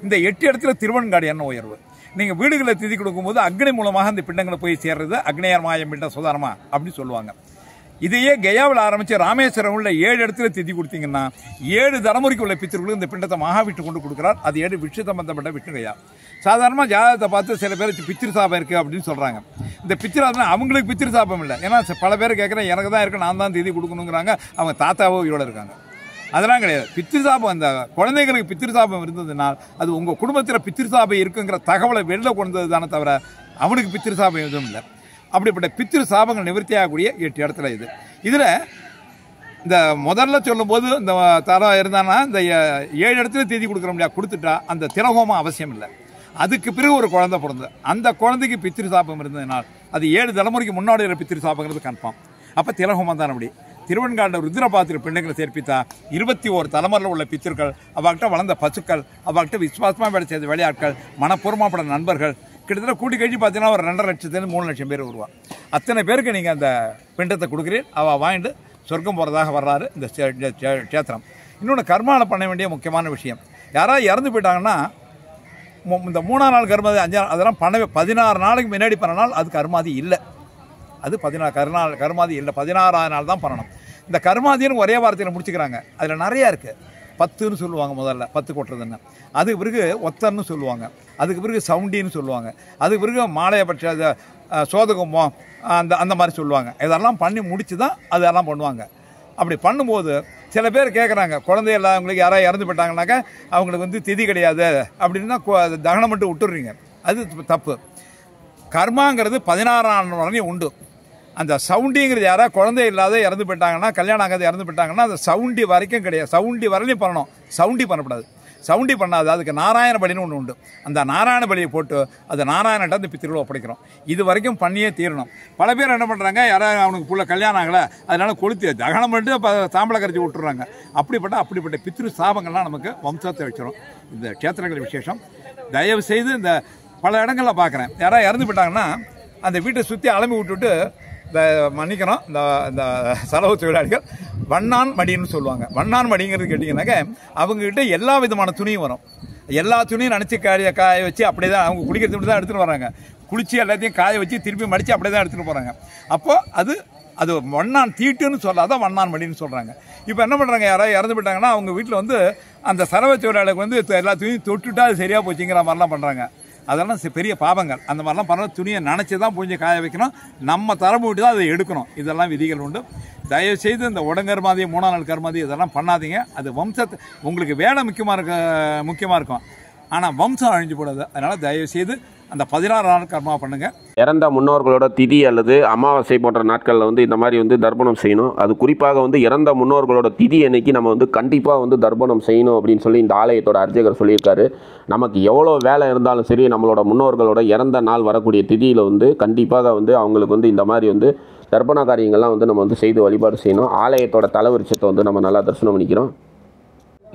இந்த 8 இடத்துல திருவெண்காடு என்ன உயர்வு? நீங்கள் வீடுகளில் திதி கொடுக்கும்போது அக்னி மூலமாக அந்த பிண்டங்களை போய் சேர்றது அக்னியர் மாயம் பிண்ட சுதாரமா அப்படின்னு சொல்லுவாங்க. இதையே கயாவில் ஆரம்பித்து ராமேஸ்வரம் உள்ள 7 இடத்துல திதி கொடுத்தீங்கன்னா 7 தலைமுறைக்கு உள்ள பித்திருக்களுக்கு இந்த பிண்டத்தை மகாவிட்டு கொண்டு கொடுக்குறார். அது 7 விஷ்ணு சம்பந்தப்பட்ட விஷ்ணு கயா. சாதாரணமாக ஜாதகத்தை பார்த்து சில பேர் பித்திரு சாபம் இருக்குது அப்படின்னு சொல்கிறாங்க. இந்த பித்திரு அவங்களுக்கு பித்திரு சாபம் இல்லை. ஏன்னா பல பேர் கேட்குறேன் எனக்கு தான் இருக்குது, நான் தான் திதி கொடுக்கணுங்கிறாங்க. அவங்க தாத்தாவோ இவ்வளோ இருக்காங்க. அதெல்லாம் கிடையாது. பித்திரு சாபம், அந்த குழந்தைகளுக்கு பித்திரு சாபம் இருந்ததுனால் அது உங்கள் குடும்பத்தில் பித்திரு சாபம் இருக்குங்கிற தகவலை வெளில கொண்டது தானே தவிர அவனுக்கு பித்திரு சாபம் எதுவும் இல்லை. அப்படிப்பட்ட பித்திரு சாபங்கள் நிவர்த்தி ஆகக்கூடிய 8 இடத்துல இது. இதில் இந்த முதல்ல சொல்லும்போது இந்த தரம் இருந்தானா இந்த 7 இடத்துல தேதி கொடுக்குற முடியாது, கொடுத்துட்டா அந்த திலகோமம் அவசியம் இல்லை. அதுக்கு பிறகு ஒரு குழந்தை பிறந்தது, அந்த குழந்தைக்கு பித்திரு சாபம் இருந்ததுனால் அது 7 தலைமுறைக்கு முன்னாடி இருக்கிற பித்திரு சாபங்கிறது கன்ஃபார்ம். அப்போ திலகோமம் தான். அப்படி திருவெண்காட்டில் ருத்ரபாத்திர பெண்ணுகளை சேர்ப்பித்தா 21 தலைமுறையில் உள்ள பித்திருக்கள், அவர்கிட்ட வளர்ந்த பசுக்கள், அவர்கிட்ட விசுவாசமாக வேலை செய்த விளையாட்கள், மனப்பூர்வமாப்பட நண்பர்கள், கிட்டத்தட்ட கூட்டி கழிச்சு பார்த்தீங்கன்னா ஒரு 2.5 லட்சத்துலேருந்து 3 லட்சம் பேர் வருவாள். அத்தனை பேருக்கு நீங்கள் அந்த பிண்டத்தை கொடுக்குறீர். அவள் வாங்கிட்டு சொர்க்கம் போகிறதாக வர்றாரு இந்த சேத்திரம். இன்னொன்று கர்மாவில் பண்ண வேண்டிய முக்கியமான விஷயம், யாராவது இறந்து போயிட்டாங்கன்னா இந்த 3ஆம் நாள் கர்மாதி 5 அதெல்லாம் பண்ணவே 16 நாளைக்கு முன்னாடி பண்ணனால் அது கர்மாதி இல்லை. அது 16 கர்மாதி இல்லை, 16ஆவது நாள் தான் பண்ணணும். இந்த கர்மாதின்னு ஒரே வார்த்தையில் முடிச்சுக்கிறாங்க. அதில் நிறையா இருக்குது. 10ன்னு சொல்லுவாங்க, முதல்ல 10 கொட்டுறதுன்னு. அதுக்கு பிறகு ஒத்தன்னு சொல்லுவாங்க, அதுக்கு பிறகு சவுண்டின்னு சொல்லுவாங்க, அதுக்கு பிறகு மாலையபட்ச சோதகமோ அந்த மாதிரி சொல்லுவாங்க. இதெல்லாம் பண்ணி முடிச்சு தான் அதெல்லாம் பண்ணுவாங்க. அப்படி பண்ணும்போது சில பேர் கேட்குறாங்க, குழந்தை இல்லாதவங்களுக்கு யாராவது இறந்து போயிட்டாங்கனாக்கா அவங்களுக்கு திதி கிடையாது அப்படின்னா தகனம் மட்டும் விட்டுடுறீங்க. அது தப்பு. கர்மாங்கிறது 16ஆம் நாள் வரையும் உண்டு. அந்த சவுண்டிங்கிறது யாராவது குழந்தை இல்லாத இறந்து போயிட்டாங்கன்னா, கல்யாணம் ஆகாத இறந்து போயிட்டாங்கன்னா அந்த சவுண்டி வரைக்கும் கிடையாது. சவுண்டி வரையும் பண்ணணும், சவுண்டி பண்ணக்கூடாது. சவுண்டி பண்ணாது. அதுக்கு நாராயண பலின்னு ஒன்று உண்டு. அந்த நாராயண பலியை போட்டு அது நாராயணன்ட்ட அந்த பித்திருவில் ஒப்படைக்கிறோம். இது வரைக்கும் பண்ணியே தீரணும். பல பேர் என்ன பண்ணுறாங்க, யாராவது அவனுக்கு புள்ள கல்யாணம் ஆகலை அதனால கொளுத்தி தகனம் பண்ணிட்டு தாம்பளை கரைச்சி விட்டுறாங்க. அப்படிப்பட்ட பித்திரு சாபங்கள்லாம் நமக்கு வம்சத்தை வச்சிடும். இந்த கேத்திரங்கள் விசேஷம். தயவு செய்து இந்த பல இடங்களில் பார்க்குறேன், யாராவது இறந்து போயிட்டாங்கன்னா அந்த வீட்டை சுற்றி அலம்பி விட்டுவிட்டு இந்த மன்னிக்கணும் இந்த செலவு தொழிலாளிகள் வண்ணான் மடின்னு சொல்லுவாங்க. வண்ணான் மடிங்கிறது கேட்டிங்கன்னாக்க அவங்ககிட்ட எல்லா விதமான துணியும் வரும். எல்லா துணியும் நினச்சி காய வச்சு அப்படியே தான் அவங்க குளிக்கிற துணி தான் எடுத்துகிட்டு வராங்க. குளித்து எல்லாத்தையும் காய வச்சு திருப்பி மடித்து அப்படியே தான் எடுத்துகிட்டு போகிறாங்க. அப்போது அது வண்ணான் தீட்டுன்னு சொல்லாதான் வண்ணான் மடின்னு சொல்கிறாங்க. இப்போ என்ன பண்ணுறாங்க, யாராவது இறந்து போயிட்டாங்கன்னா அவங்க வீட்டில் அந்த செலவு தொழிலாளிகளுக்கு எல்லா துணியும் தொட்டுட்டா அது சரியாக போச்சுங்கிற மாதிரிலாம் பண்ணுறாங்க. அதெல்லாம் பெரிய பாவங்கள். அந்த மாதிரிலாம் பரவாயில்ல, துணியை நினச்சி தான் பூஞ்சி காய வைக்கணும், நம்ம தரம்பு விட்டு தான் அதை எடுக்கணும். இதெல்லாம் விதிகள் உண்டு. தயவுசெய்து இந்த உடங்கர்மாதி 3ஆம் நாள் கர்மாதி இதெல்லாம் பண்ணாதீங்க. அது வம்சத்தை உங்களுக்கு வேலை முக்கியமாக இருக்கும், ஆனால் வம்சம் அழிஞ்சு போடாது. அதனால் தயவுசெய்து அந்த 16 நாள் கர்மா பண்ணுங்கள். இறந்த முன்னோர்களோட திதி அல்லது அமாவாசை போன்ற நாட்களில் இந்த மாதிரி தர்ப்பணம் செய்யணும். அது குறிப்பாக இறந்த முன்னோர்களோட திதி அன்னைக்கு நம்ம கண்டிப்பாக தர்ப்பணம் செய்யணும் அப்படின்னு சொல்லி இந்த ஆலயத்தோட அர்ச்சகர் சொல்லியிருக்காரு. நமக்கு எவ்வளோ வேலை இருந்தாலும் சரி, நம்மளோட முன்னோர்களோட இறந்த நாள் வரக்கூடிய திதியில் கண்டிப்பாக அவங்களுக்கு இந்த மாதிரி தர்ப்பண காரியங்கள்லாம் நம்ம செய்து வழிபாடு செய்யணும். ஆலயத்தோட தலைவரிச்சத்தை நம்ம நல்லா தரிசனம் பண்ணிக்கிறோம்.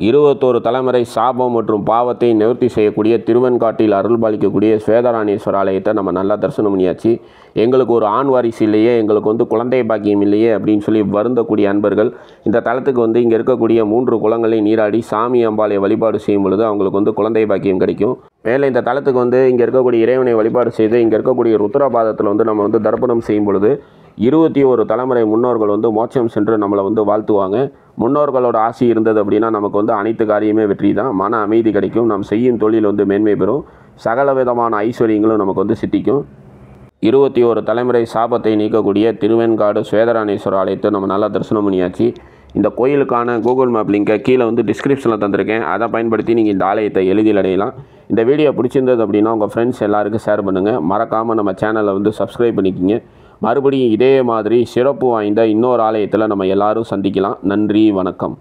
21 தலைமுறை சாபம் மற்றும் பாவத்தை நிவர்த்தி செய்யக்கூடிய திருவெண்காட்டில் அருள்பாலிக்கக்கூடிய ஸ்வேதராணேஸ்வரர் ஆலயத்தை நம்ம நல்லா தரிசனம் பண்ணியாச்சு. எங்களுக்கு ஒரு ஆண் வாரிசு இல்லையே, எங்களுக்கு குழந்தை பாக்கியம் இல்லையே அப்படின்னு சொல்லி வருந்தக்கூடிய அன்பர்கள் இந்த தலத்துக்கு இங்கே இருக்கக்கூடிய 3 குளங்களை நீராடி சாமி அம்பாளை வழிபாடு செய்யும் பொழுது அவங்களுக்கு குழந்தை பாக்கியம் கிடைக்கும். மேலே இந்த தலத்துக்கு இங்கே இருக்கக்கூடிய இறைவனை வழிபாடு செய்து இங்கே இருக்கக்கூடிய ருத்ரபாதத்தில் நம்ம தர்ப்பணம் செய்யும் பொழுது 21 தலைமுறை முன்னோர்கள் மோட்சம் சென்று நம்மளை வாழ்த்துவாங்க. முன்னோர்களோட ஆசி இருந்தது அப்படின்னா நமக்கு அனைத்து காரியமே வெற்றி தான். மன அமைதி கிடைக்கும், நாம் செய்யும் தொழில் மேன்மை பெறும், சகல விதமான ஐஸ்வர்யங்களும் நமக்கு சித்திக்கும். 21 தலைமுறை சாபத்தை நீக்கக்கூடிய திருவெண்காடு ஸ்வேதராணேஸ்வரர் ஆலயத்தை நம்ம நல்லா தரிசனம் பண்ணியாச்சு. இந்த கோயிலுக்கான கூகுள் மேப் லிங்கை கீழே டிஸ்கிரிப்ஷனில் தந்திருக்கேன். அதை பயன்படுத்தி நீங்கள் இந்த ஆலயத்தை எளிதில் அடையலாம். இந்த வீடியோ பிடிச்சிருந்தது அப்படின்னா உங்கள் ஃப்ரெண்ட்ஸ் எல்லாருக்கும் ஷேர் பண்ணுங்கள். மறக்காமல் நம்ம சேனலை சப்ஸ்கிரைப் பண்ணிக்கிங்க. மறுபடியும் இதே மாதிரி சிறப்பு வாய்ந்த இன்னொரு ஆலயத்தில் நம்ம எல்லாரும் சந்திக்கலாம். நன்றி, வணக்கம்.